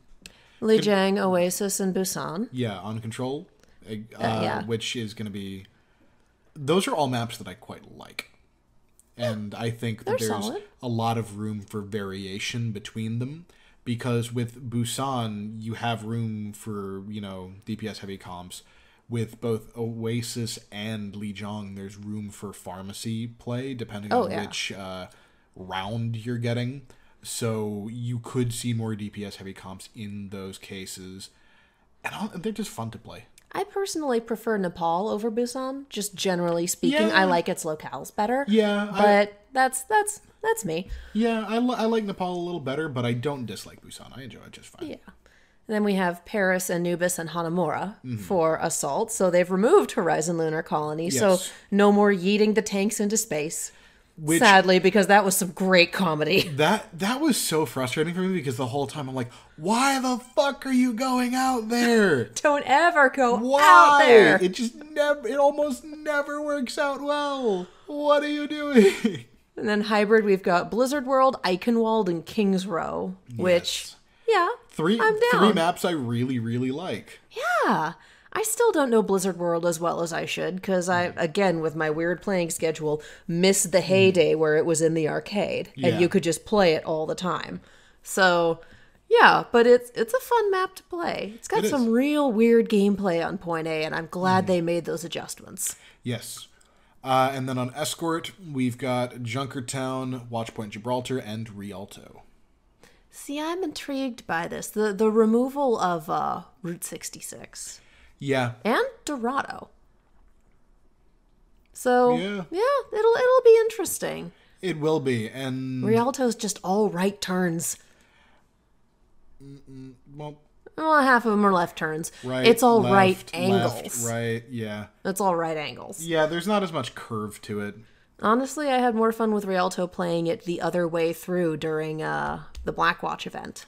Lijiang, Oasis, and Busan. Yeah, on Control, which is going to be... Those are all maps that I quite like. And I think that there's solid. A lot of room for variation between them. Because with Busan, you have room for, DPS heavy comps. With both Oasis and Lijiang, there's room for pharmacy play, depending on which round you're getting. So you could see more DPS heavy comps in those cases. And they're just fun to play. I personally prefer Nepal over Busan, just generally speaking. I like its locales better. Yeah. But that's me. Yeah, I like Nepal a little better, but I don't dislike Busan. I enjoy it just fine. Yeah. And then we have Paris, Anubis, and Hanamura for Assault. So they've removed Horizon Lunar Colony. Yes. So no more yeeting the tanks into space. Sadly, because that was some great comedy. That was so frustrating for me because the whole time I'm like, why the fuck are you going out there? Don't ever go out there. It almost never works out well. What are you doing? And then hybrid, we've got Blizzard World, Eichenwald, and Kings Row, which, yeah, I'm down. 3 maps I really, really like. Yeah. I still don't know Blizzard World as well as I should, because I, again, with my weird playing schedule, missed the heyday where it was in the arcade, and you could just play it all the time. So, yeah, but it's a fun map to play. It's got some real weird gameplay on Point A, and I'm glad they made those adjustments. Yes. And then on Escort, we've got Junkertown, Watchpoint Gibraltar, and Rialto. See, I'm intrigued by this. The removal of Route 66. Yeah. And Dorado. So, yeah, it'll be interesting. It will be, and... Rialto's just all right turns. Well, half of them are left turns. Right, it's all left, right angles. Left, right, yeah. It's all right angles. Yeah, there's not as much curve to it. Honestly, I had more fun with Rialto playing it the other way through during the Blackwatch event.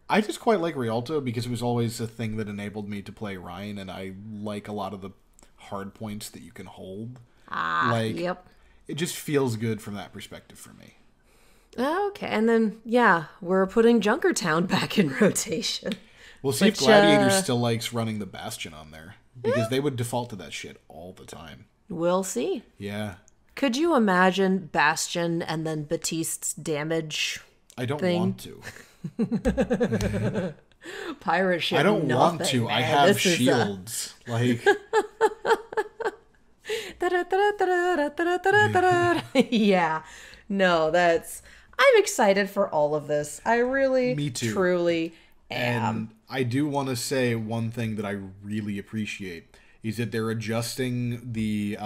I just quite like Rialto because it was always a thing that enabled me to play Ryan, and I like a lot of the hard points that you can hold. Yep. It just feels good from that perspective for me. Okay, and then, we're putting Junkertown back in rotation. We'll see if Gladiator still likes running the Bastion on there, because they would default to that shit all the time. We'll see. Yeah. Could you imagine Bastion and then Baptiste's damage I don't thing? Want to. Pirate shit. I don't want to. Man. I have shields. Yeah. No, I'm excited for all of this. I really, Me too. Truly am. And I do want to say one thing that I really appreciate is that they're adjusting the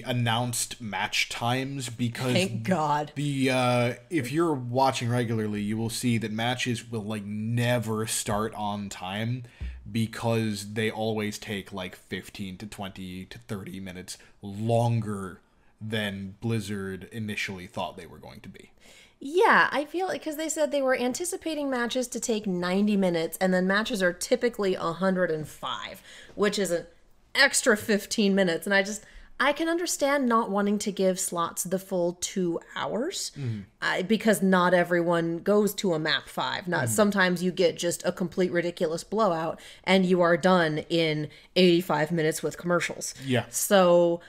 announced match times, because thank God. If you're watching regularly, you will see that matches will never start on time, because they always take 15 to 20 to 30 minutes longer than Blizzard initially thought they were going to be. Yeah, I feel like, because they said they were anticipating matches to take 90 minutes, and then matches are typically 105, which is an extra 15 minutes, and I can understand not wanting to give slots the full 2 hours, because not everyone goes to a map 5. Sometimes you get just a complete ridiculous blowout, and you are done in 85 minutes with commercials. Yeah. So,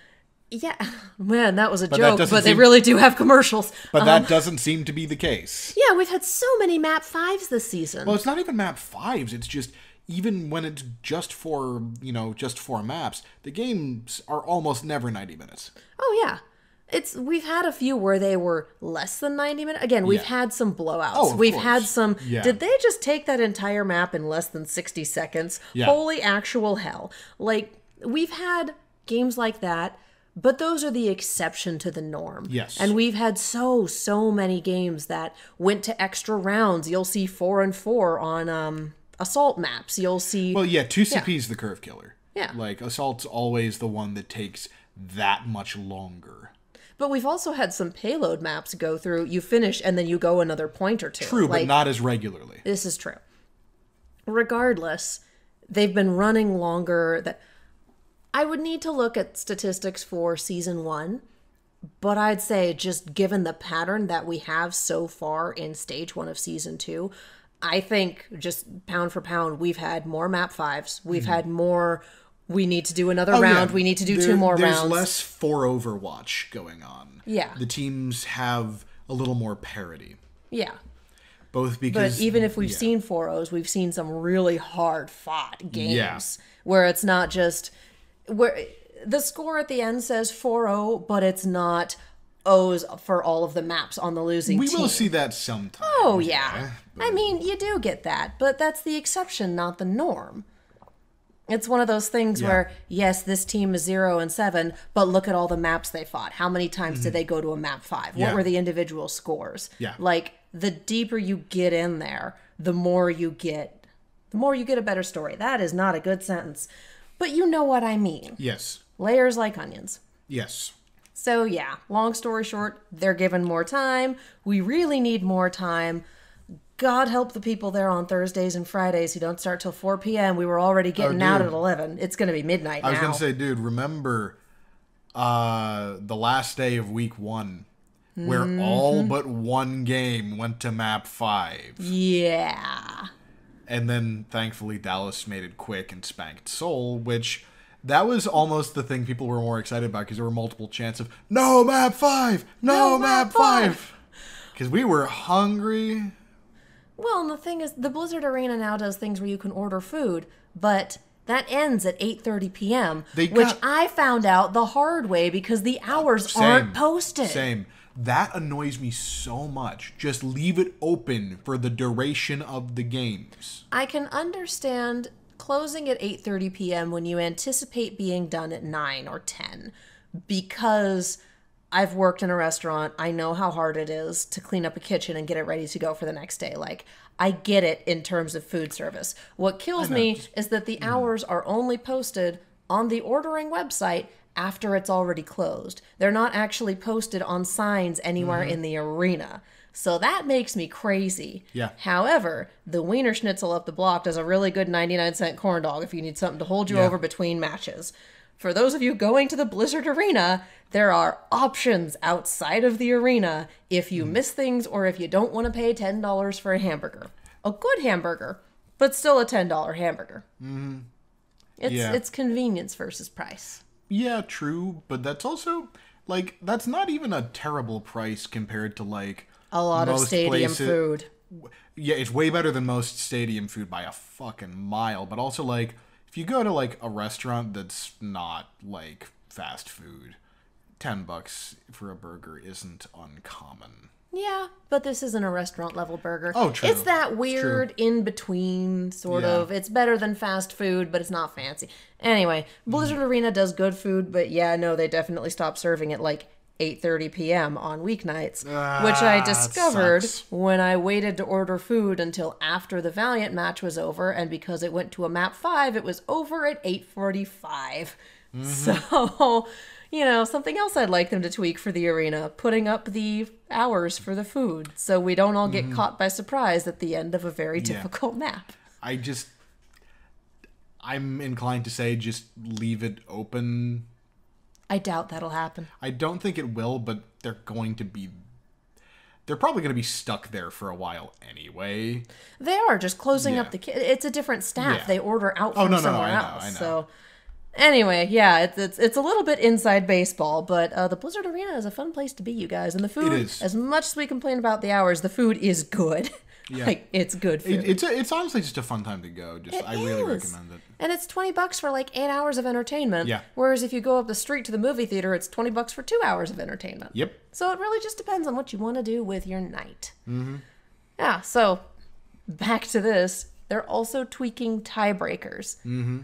yeah, man, that was a joke, but they really do have commercials. But that doesn't seem to be the case. Yeah, we've had so many map 5s this season. Well, it's not even map 5s, it's just... Even when it's just for maps, the games are almost never 90 minutes. Oh, yeah. We've had a few where they were less than 90 minutes. Again, we've had some blowouts. Oh, we've course. had some... Yeah. Did they just take that entire map in less than 60 seconds? Yeah. Holy actual hell. We've had games like that, but those are the exception to the norm. Yes. And we've had so many games that went to extra rounds. You'll see 4 and 4 on... Assault maps, you'll see... Well, yeah, 2CP's the curve killer. Yeah. Assault's always the one that takes that much longer. But we've also had some payload maps go through, you finish, and then you go another point or two. True, but not as regularly. This is true. Regardless, they've been running longer. I would need to look at statistics for Season 1, but I'd say just given the pattern that we have so far in Stage 1 of Season 2... I think, just pound for pound, we've had more map 5s. We've had more, we need to do another round. Yeah. We need to do 2 more rounds. There's less for Overwatch going on. Yeah. The teams have a little more parity. Yeah. Both because... But even if we've seen 4-0s, we've seen some really hard-fought games. Where it's not just... where the score at the end says 4-0, but it's not... O's for all of the maps on the losing team. We will see that sometime. Oh, yeah. I mean, you do get that, but that's the exception, not the norm. It's one of those things where, yes, this team is 0 and 7, but look at all the maps they fought. How many times did they go to a map 5? What were the individual scores? Yeah. The deeper you get in there, the more you get a better story. That is not a good sentence, but you know what I mean. Yes. Layers like onions. Yes. So yeah, long story short, they're given more time. We really need more time. God help the people there on Thursdays and Fridays who don't start till 4 p.m. We were already getting out at 11. It's going to be midnight now. I was going to say, dude, remember the last day of week 1 where all but one game went to map 5. Yeah. And then, thankfully, Dallas made it quick and spanked Seoul, which... That was almost the thing people were more excited about because there were multiple chances of, no, map 5! No, map 5! Because we were hungry. Well, and the thing is, the Blizzard Arena now does things where you can order food, but that ends at 8:30 p.m., which I found out the hard way because the hours aren't posted. Same. That annoys me so much. Just leave it open for the duration of the games. I can understand closing at 8:30 p.m. when you anticipate being done at 9 or 10 because I've worked in a restaurant. I know how hard it is to clean up a kitchen and get it ready to go for the next day. Like, I get it in terms of food service. What kills me is that the hours are only posted on the ordering website after it's already closed. They're not actually posted on signs anywhere in the arena. So that makes me crazy. Yeah. However, the Wiener Schnitzel up the block does a really good 99-cent corn dog if you need something to hold you over between matches. For those of you going to the Blizzard Arena, there are options outside of the arena if you miss things or if you don't want to pay $10 for a hamburger. A good hamburger, but still a $10 hamburger. Mm-hmm. It's convenience versus price. Yeah, true. But that's also, like, that's not even a terrible price compared to, like, a lot of stadium food. Yeah, it's way better than most stadium food by a fucking mile. But also, like, if you go to, like, a restaurant that's not, like, fast food, $10 for a burger isn't uncommon. Yeah, but this isn't a restaurant-level burger. Oh, true. It's that weird in-between sort of. It's better than fast food, but it's not fancy. Anyway, Blizzard Arena does good food, but yeah, no, they definitely stopped serving at, like, 8:30 p.m. on weeknights, which I discovered when I waited to order food until after the Valiant match was over, and because it went to a map 5, it was over at 8:45. So, you know, something else I'd like them to tweak for the arena, putting up the hours for the food, so we don't all get caught by surprise at the end of a very difficult map. I'm inclined to say just leave it open. I doubt that'll happen. I don't think it will, but they're probably going to be stuck there for a while anyway. They are just closing up it's a different staff. They order out from somewhere else. I know. So anyway, yeah, it's a little bit inside baseball, but the Blizzard Arena is a fun place to be, you guys. And the food, as much as we complain about the hours, the food is good. Yeah. Like, it's good food. It's honestly just a fun time to go. I really recommend it. And it's $20 for like 8 hours of entertainment. Yeah. Whereas if you go up the street to the movie theater, it's $20 for 2 hours of entertainment. Yep. So it really just depends on what you want to do with your night. Mm-hmm. Yeah, so back to this. They're also tweaking tiebreakers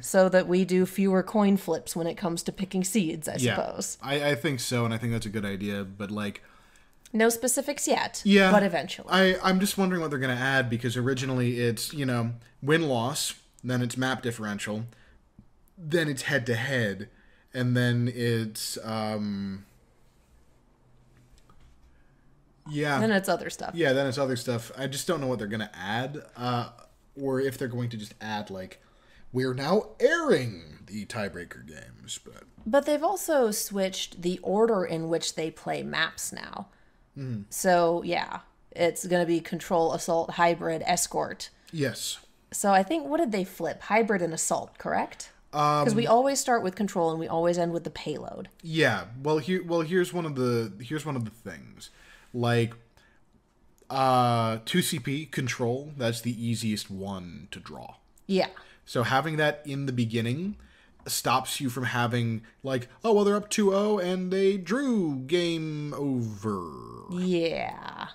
so that we do fewer coin flips when it comes to picking seeds, I suppose. I think so, and I think that's a good idea, but like... No specifics yet, yeah, but eventually. I'm just wondering what they're going to add, because originally it's, win-loss, then it's map differential, then it's head-to-head, and then it's, Then it's other stuff. Yeah, then it's other stuff. I just don't know what they're going to add, or if they're going to just add, like, we're now airing the tiebreaker games. But they've also switched the order in which they play maps now. So, yeah, it's going to be Control, Assault, Hybrid, Escort. Yes. So I think, what did they flip? Hybrid and Assault, correct? Because we always start with Control and we always end with the payload. Yeah. Here's one of the things. Like, 2CP, Control, that's the easiest one to draw. Yeah. So having that in the beginning stops you from having, like, oh, well, they're up 2-0 and they drew, game over. Yeah.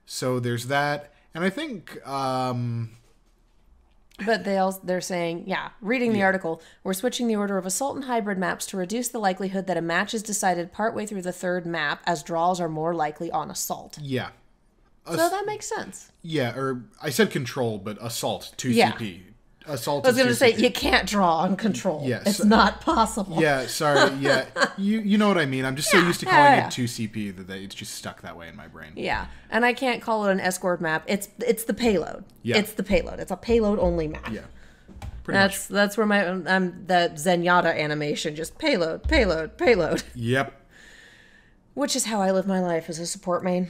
So there's that. And I think... But they're saying, reading the article, we're switching the order of Assault and Hybrid maps to reduce the likelihood that a match is decided partway through the third map, as draws are more likely on Assault. Yeah. So that makes sense. Yeah, or I said Control, but Assault, 2CP. assault. I was going to say, you can't draw on control. Yes. It's not possible. Yeah, sorry. Yeah, you know what I mean. I'm just so used to calling it 2CP that it's just stuck that way in my brain. Yeah, and I can't call it an escort map. It's the payload. Yeah. It's the payload. It's a payload-only map. Yeah. That's where my that Zenyatta animation, just payload, payload, payload. Yep. Which is how I live my life as a support main.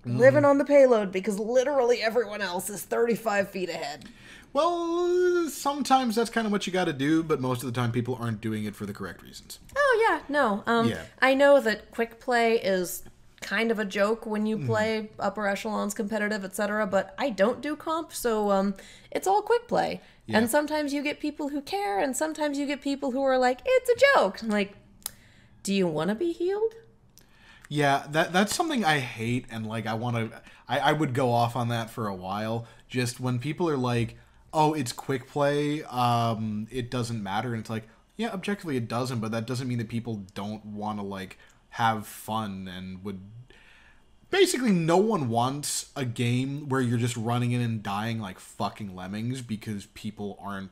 Living on the payload because literally everyone else is 35 feet ahead. Well, sometimes that's kind of what you got to do, but most of the time people aren't doing it for the correct reasons. Oh, yeah, no. I know that quick play is kind of a joke when you play upper echelons competitive, etc., but I don't do comp, so it's all quick play. Yeah. And sometimes you get people who care, and sometimes you get people who are like, it's a joke. I'm like, do you want to be healed? Yeah, that's something I hate, and like I would go off on that for a while. Just when people are like, "Oh, it's quick play, it doesn't matter," and it's like, yeah, objectively it doesn't, but that doesn't mean that people don't want to like have fun and would. Basically, no one wants a game where you're just running in and dying like fucking lemmings because people aren't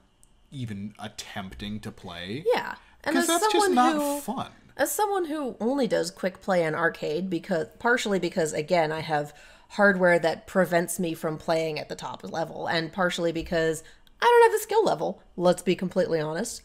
even attempting to play. Yeah, and because that's just not fun. As someone who only does quick play and arcade, partially because, again, I have hardware that prevents me from playing at the top level, and partially because I don't have the skill level, let's be completely honest,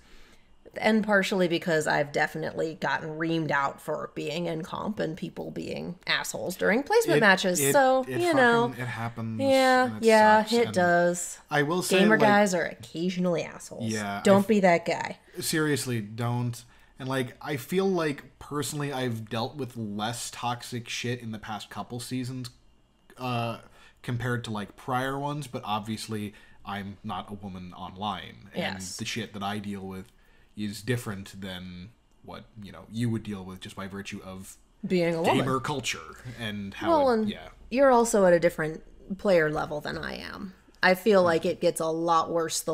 and partially because I've definitely gotten reamed out for being in comp and people being assholes during placement matches. It happens. Yeah, it does. I will say, gamer guys are occasionally assholes. Yeah, don't be that guy. Seriously, don't. And, like, I feel like, personally, I've dealt with less toxic shit in the past couple seasons compared to, like, prior ones, but obviously I'm not a woman online. And the shit that I deal with is different than what, you would deal with just by virtue of being a gamer woman. Culture and how you're also at a different player level than I am. I feel like it gets a lot worse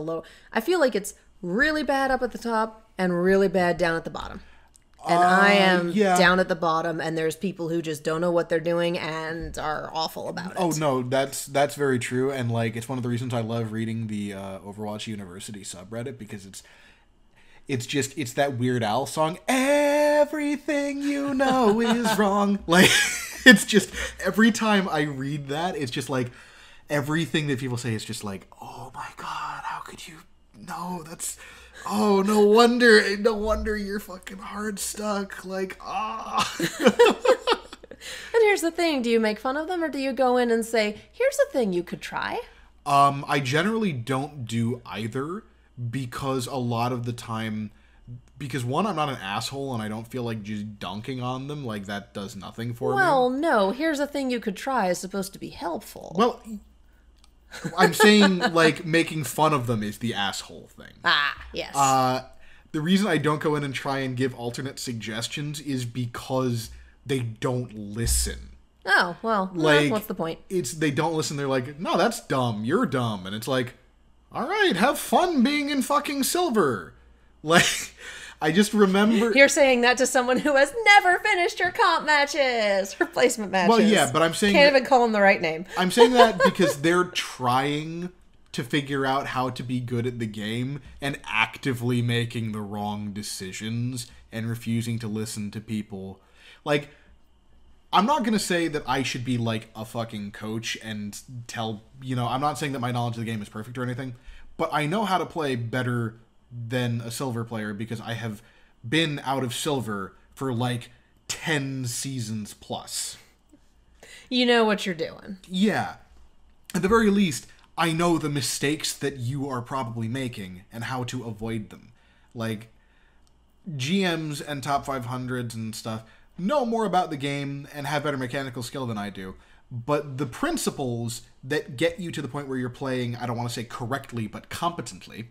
I feel like it's really bad up at the top and really bad down at the bottom. And I am down at the bottom, and there's people who just don't know what they're doing and are awful about it. Oh, no, that's very true. And, like, it's one of the reasons I love reading the Overwatch University subreddit, because it's that Weird Al song, everything you know is wrong. Like, it's just, every time I read that, it's just like, everything that people say is just like, oh my god, how could you... No, that's... Oh, no wonder you're fucking hard stuck. Like, And here's the thing, do you make fun of them or do you go in and say, here's a thing you could try? I generally don't do either because a lot of the time, because one, I'm not an asshole and I don't feel like just dunking on them, like that does nothing for me. Well, no, here's a thing you could try is supposed to be helpful. Well, I'm saying, like, making fun of them is the asshole thing. Ah, yes. The reason I don't go in and try and give alternate suggestions is because they don't listen. Oh, well, like, what's the point? They don't listen. They're like, no, that's dumb. You're dumb. And it's like, all right, have fun being in fucking silver. Like... I just remember... You're saying that to someone who has never finished her comp matches, replacement matches. Well, yeah, but I'm saying... Can't even call them the right name. I'm saying that because they're trying to figure out how to be good at the game and actively making the wrong decisions and refusing to listen to people. Like, I'm not going to say that I should be, like, a fucking coach and tell... I'm not saying that my knowledge of the game is perfect or anything, but I know how to play better than a silver player because I have been out of silver for like 10 seasons plus. You know what you're doing. Yeah. At the very least, I know the mistakes that you are probably making and how to avoid them. Like, GMs and top 500s and stuff know more about the game and have better mechanical skill than I do. But the principles that get you to the point where you're playing, I don't want to say correctly, but competently,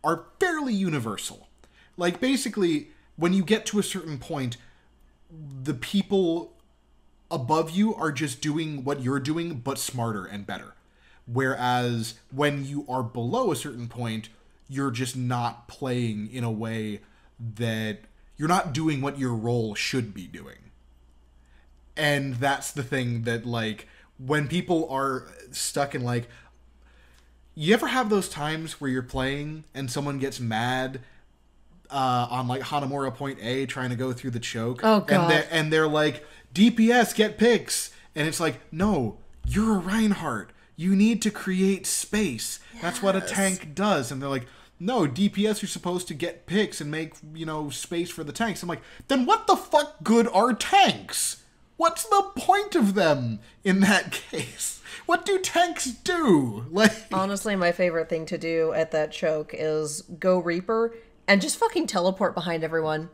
are fairly universal. Like, basically, when you get to a certain point, the people above you are just doing what you're doing, but smarter and better. Whereas, when you are below a certain point, you're just not playing in a way that... You're not doing what your role should be doing. And that's the thing that, like, when people are stuck in, like... you ever have those times where you're playing and someone gets mad on like Hanamura Point A trying to go through the choke? Oh, God. And they're like, DPS, get picks. And it's like, no, you're a Reinhardt. You need to create space. Yes. That's what a tank does. And they're like, no, DPS are supposed to get picks and make, space for the tanks. I'm like, then what the fuck good are tanks? What's the point of them in that case? What do tanks do? Like, honestly, my favorite thing to do at that choke is go Reaper and just fucking teleport behind everyone.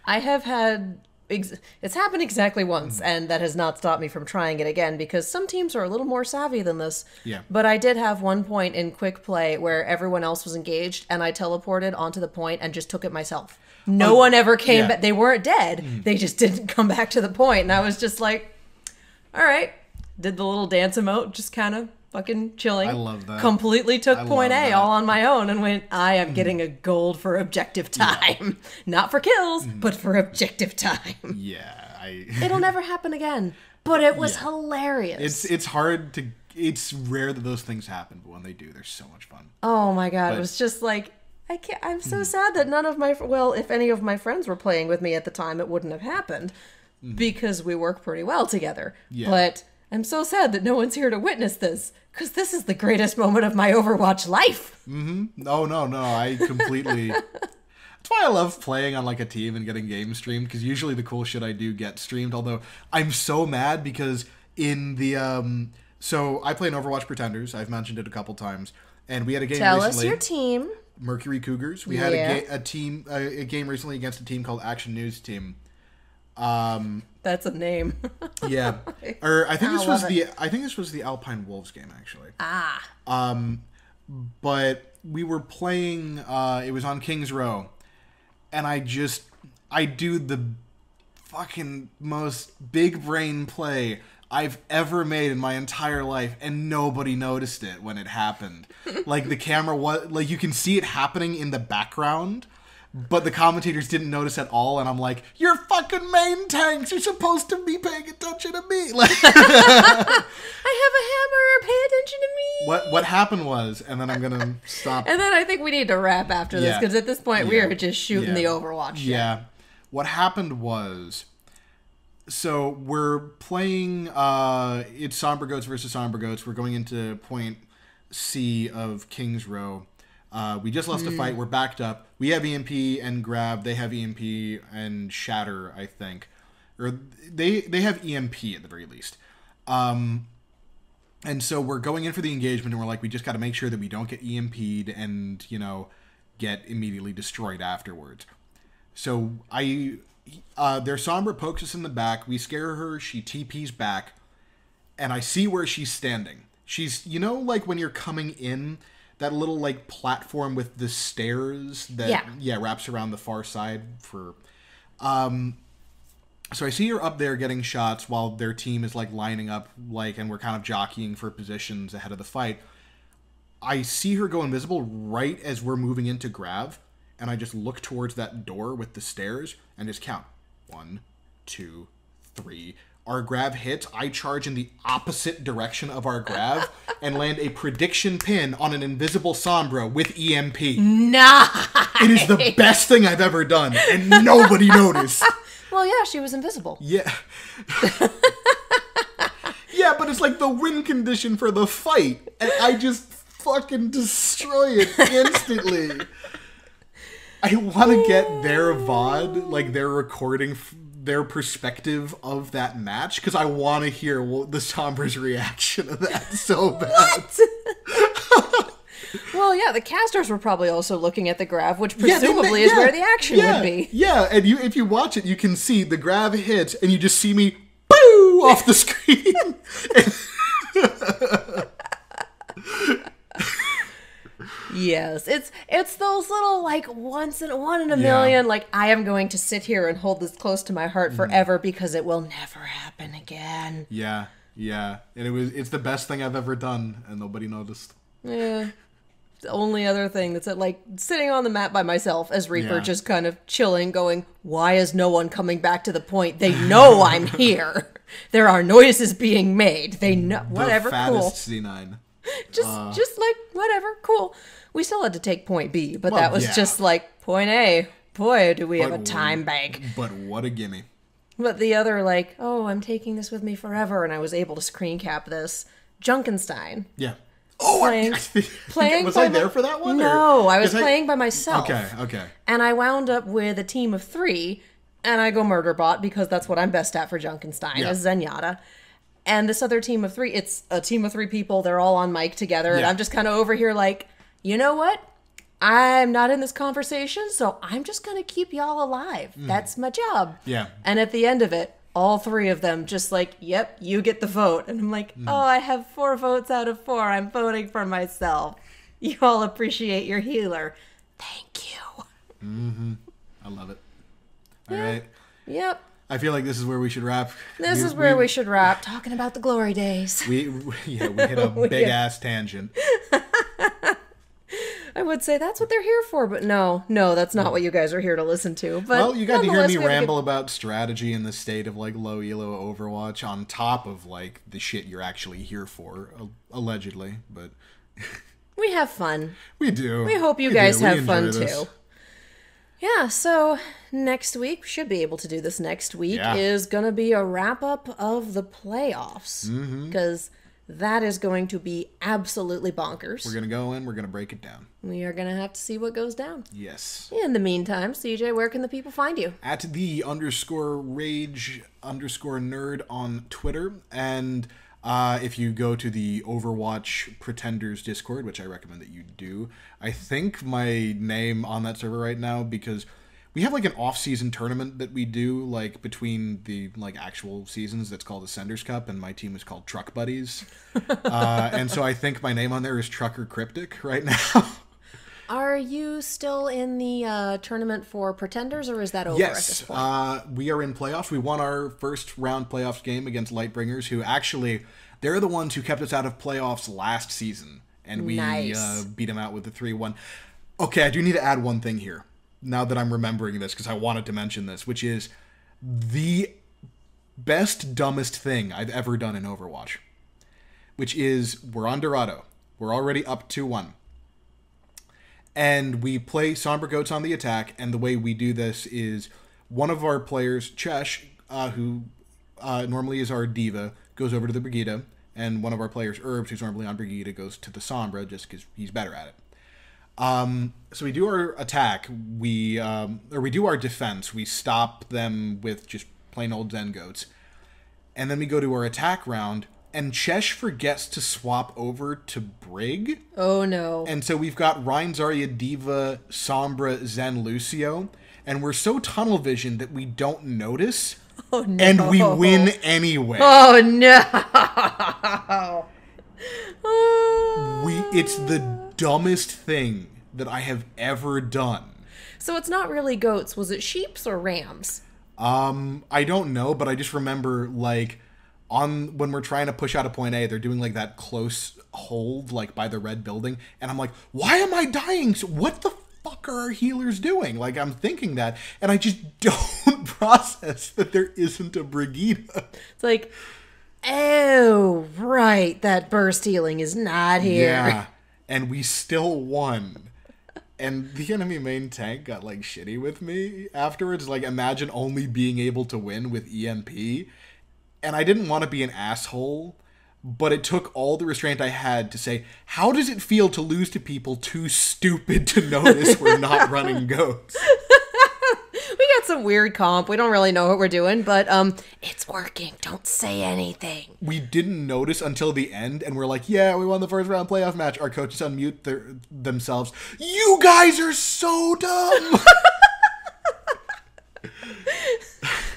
I have had... it's happened exactly once, and that has not stopped me from trying it again, because some teams are a little more savvy than this. Yeah. But I did have one point in quick play where everyone else was engaged, and I teleported onto the point and just took it myself. No one ever came back. They weren't dead. They just didn't come back to the point, and I was just like, all right. Did the little dance emote, just kind of fucking chilling. I love that. Completely took point A all on my own and went, I am getting a gold for objective time. Yeah. Not for kills, but for objective time. Yeah. It'll never happen again. But it was hilarious. It's hard to... It's rare that those things happen, but when they do, they're so much fun. Oh my God. It was just like... I'm so sad that none of my... Well, if any of my friends were playing with me at the time, it wouldn't have happened. Because we work pretty well together. Yeah. But... I'm so sad that no one's here to witness this, because this is the greatest moment of my Overwatch life. No, I completely... That's why I love playing on like a team and getting games streamed, because usually the cool shit I do get streamed, although I'm so mad because in the... So I play in Overwatch Pretenders, I've mentioned it a couple times, and we had a game recently... Tell us your team. Mercury Cougars. We had a game recently against a team called Action News Team. That's a name. Yeah. Or I think this was the Alpine Wolves game, actually. But we were playing it was on King's Row, and I do the fucking most big brain play I've ever made in my entire life, and nobody noticed it when it happened. Like the camera was like, you can see it happening in the background, but the commentators didn't notice at all, and I'm like, you're fucking main tanks! You're supposed to be paying attention to me! Like, I have a hammer! Pay attention to me! What happened was, and then I'm gonna stop... And then I think we need to wrap after this, because at this point we are just shooting the Overwatch shit. Yeah. What happened was... So, we're playing... it's Somber Goats versus Somber Goats. We're going into point C of King's Row. We just lost a fight. We're backed up. We have EMP and Grab. They have EMP and Shatter, I think. Or they have EMP at the very least. And so we're going in for the engagement, and we're like, we just got to make sure that we don't get EMP'd and, get immediately destroyed afterwards. So their Sombra pokes us in the back. We scare her. She TPs back. And I see where she's standing. She's, like when you're coming in... That little, like, platform with the stairs that, wraps around the far side for... So I see her up there getting shots while their team is, like, lining up, like, and we're kind of jockeying for positions ahead of the fight. I see her go invisible right as we're moving into Grav, and I just look towards that door with the stairs and just count. 1, 2, 3... Our Grav hits, I charge in the opposite direction of our Grav and land a prediction pin on an invisible Sombra with EMP. Nice! It is the best thing I've ever done, and nobody noticed. Well, yeah, she was invisible. Yeah. Yeah, but it's like the win condition for the fight, and I just fucking destroy it instantly. I want to get their VOD, like their recording... their perspective of that match, because I want to hear the Sombra's reaction to that so bad. What? Well, yeah, the casters were probably also looking at the Grav, which presumably is where the action would be. Yeah, and if you watch it, you can see the Grav hits, and you just see me, boo, off the screen. Yes, it's those little, like, one in a million, like, I am going to sit here and hold this close to my heart forever because it will never happen again. Yeah, and it's the best thing I've ever done, and nobody noticed. Yeah. The only other thing that's like sitting on the map by myself as Reaper, just kind of chilling, going, why is no one coming back to the point? They know I'm here. There are noises being made. They know, whatever, the fattest C9. Just like, whatever, cool. We still had to take point B, but Well, that was yeah. just like point A. Boy, do we have a time bank. But what a gimme. But the other, like, oh, I'm taking this with me forever, and I was able to screen cap this. Junkenstein. Yeah. Oh, Playing was by I there for that one? No, I was playing by myself. Okay. And I wound up with a team of 3, and I go Murderbot because that's what I'm best at for Junkenstein, is Zenyatta. And this other team of 3, it's a team of 3 people, they're all on mic together, and I'm just kind of over here like, you know what? I'm not in this conversation, so I'm just going to keep y'all alive. That's my job. Yeah. And at the end of it, all 3 of them just like, yep, you get the vote. And I'm like, oh, I have 4 votes out of 4. I'm voting for myself. You all appreciate your healer. Thank you. Mm-hmm. I love it. All right. Yep. I feel like this is where we should wrap. This is where we should wrap, talking about the glory days. We hit a big-ass tangent. I would say that's what they're here for, but no, that's not what you guys are here to listen to. But well, you got to hear me ramble about strategy in the state of, like, low elo Overwatch on top of, like, the shit you're actually here for, allegedly, but... We have fun. We do. We hope you guys have fun, this. too. Yeah, so next week, we should be able to do this next week, is going to be a wrap-up of the playoffs. Because that is going to be absolutely bonkers. We're going to go in, we're going to break it down. We are going to have to see what goes down. Yes. In the meantime, CJ, where can the people find you? At _rage_nerd on Twitter. And if you go to the Overwatch Pretenders Discord, which I recommend that you do, I think my name on that server right now, because we have, like, an off-season tournament that we do, like, between the, like, actual seasons that's called Ascenders Cup, and my team is called Truck Buddies. And so I think my name on there is Trucker Cryptic right now. Are you still in the tournament for Pretenders, or is that over at this point? Yes, we are in playoffs. We won our first round playoffs game against Lightbringers, who actually, they're the ones who kept us out of playoffs last season, and we beat them out with the 3-1. Okay, I do need to add one thing here, now that I'm remembering this, because I wanted to mention this, which is the best, dumbest thing I've ever done in Overwatch, which is we're on Dorado. We're already up 2-1. And we play Sombra Goats on the attack, and the way we do this is one of our players, Chesh, who normally is our diva, goes over to the Brigitte, and one of our players, Herbs, who's normally on Brigitte, goes to the Sombra just because he's better at it. So we do our attack, or we do our defense, we stop them with just plain old Zen Goats, and then we go to our attack round, and Chesh forgets to swap over to Brig. Oh, no. And so we've got Rein, Zarya, Diva, Sombra, Zen, Lucio. And we're so tunnel visioned that we don't notice. Oh, no. And we win anyway. Oh, no. It's the dumbest thing that I have ever done. So it's not really goats. Was it sheeps or rams? I don't know, but I just remember, like... when we're trying to push out a point A, they're doing, like, that close hold, like, by the red building. And I'm like, why am I dying? So what the fuck are our healers doing? Like, I'm thinking that. And I just don't process that there isn't a Brigitte. It's like, oh, right. That burst healing is not here. Yeah. And we still won. And the enemy main tank got, like, shitty with me afterwards. Like, imagine only being able to win with EMP. And I didn't want to be an asshole, but it took all the restraint I had to say, how does it feel to lose to people too stupid to notice we're not running goats? We got some weird comp. We don't really know what we're doing, but it's working. Don't say anything. We didn't notice until the end, and we're like, yeah, we won the first round playoff match. Our coaches unmute themselves. You guys are so dumb!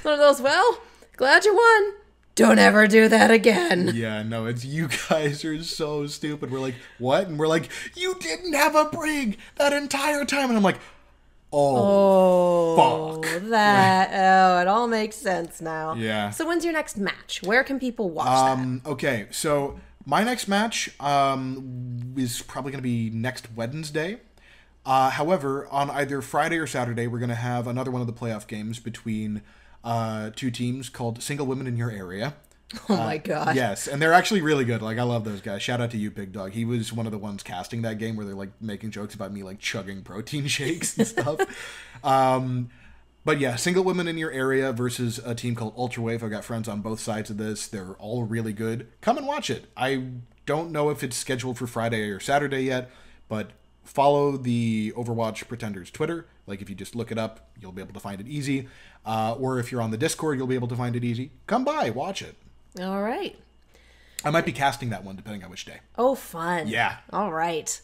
One of those, well, glad you won. Don't ever do that again. Yeah, no, it's you guys are so stupid. We're like, what? And we're like, you didn't have a Brig that entire time. And I'm like, fuck. It all makes sense now. Yeah. So when's your next match? Where can people watch that? Okay, so my next match is probably going to be next Wednesday. However, on either Friday or Saturday, we're going to have another one of the playoff games between... two teams called Single Women in Your Area, Oh my god. Yes, and they're actually really good. Like, I love those guys. Shout out to you, Big Dog. He was one of the ones casting that game where they're like making jokes about me like chugging protein shakes and stuff. But yeah, single women in your area versus a team called Ultrawave. I've got friends on both sides of this. They're all really good. Come and watch it. I don't know if it's scheduled for Friday or Saturday yet, but follow the Overwatch Pretenders Twitter. Like, if you just look it up, you'll be able to find it easy. Or if you're on the Discord, you'll be able to find it easy. Come by, watch it. All right. I might be casting that one, depending on which day. Oh, fun. Yeah. All right.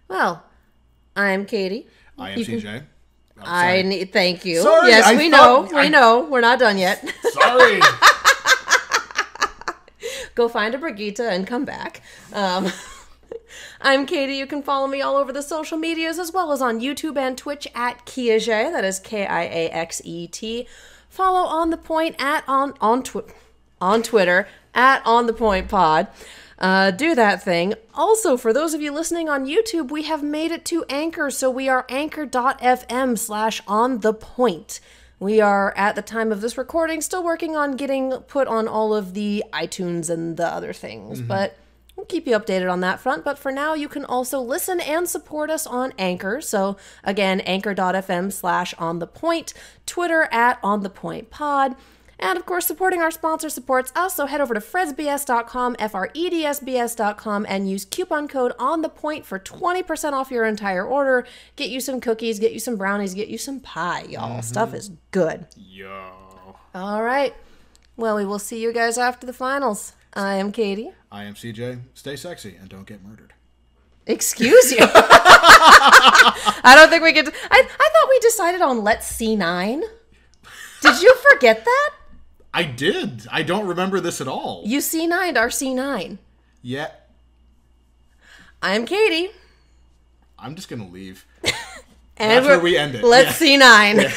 Well, I'm Katie. I am CJ. Thank you. Sorry, yes, we know. We're not done yet. Sorry. Go find a Brigitte and come back. I'm Katie. You can follow me all over the social medias as well as on YouTube and Twitch at Kiaxet. That is Kiaxet. Follow On The Point on Twitter at On The Point Pod. Do that thing. Also, for those of you listening on YouTube, we have made it to Anchor, so we are anchor.fm/onthepoint. We are, at the time of this recording, still working on getting put on all of the iTunes and the other things, but we'll keep you updated on that front. But for now, you can also listen and support us on Anchor. So again, anchor.fm/onthepoint, Twitter at onthepointpod. And of course, supporting our sponsor supports us, so head over to fredsbs.com, fredsbs.com, and use coupon code ONTHEPOINT for 20% off your entire order. Get you some cookies, get you some brownies, get you some pie, y'all. Stuff is good. Yo. All right. Well, we will see you guys after the finals. I am Katie. I am CJ. Stay sexy and don't get murdered. Excuse you. I don't think we could. I thought we decided on let's C9. Did you forget that? I did. I don't remember this at all. You C9'd our C9. Yeah. I'm Katie. I'm just going to leave. And That's where we end it. Let's C9. Yeah.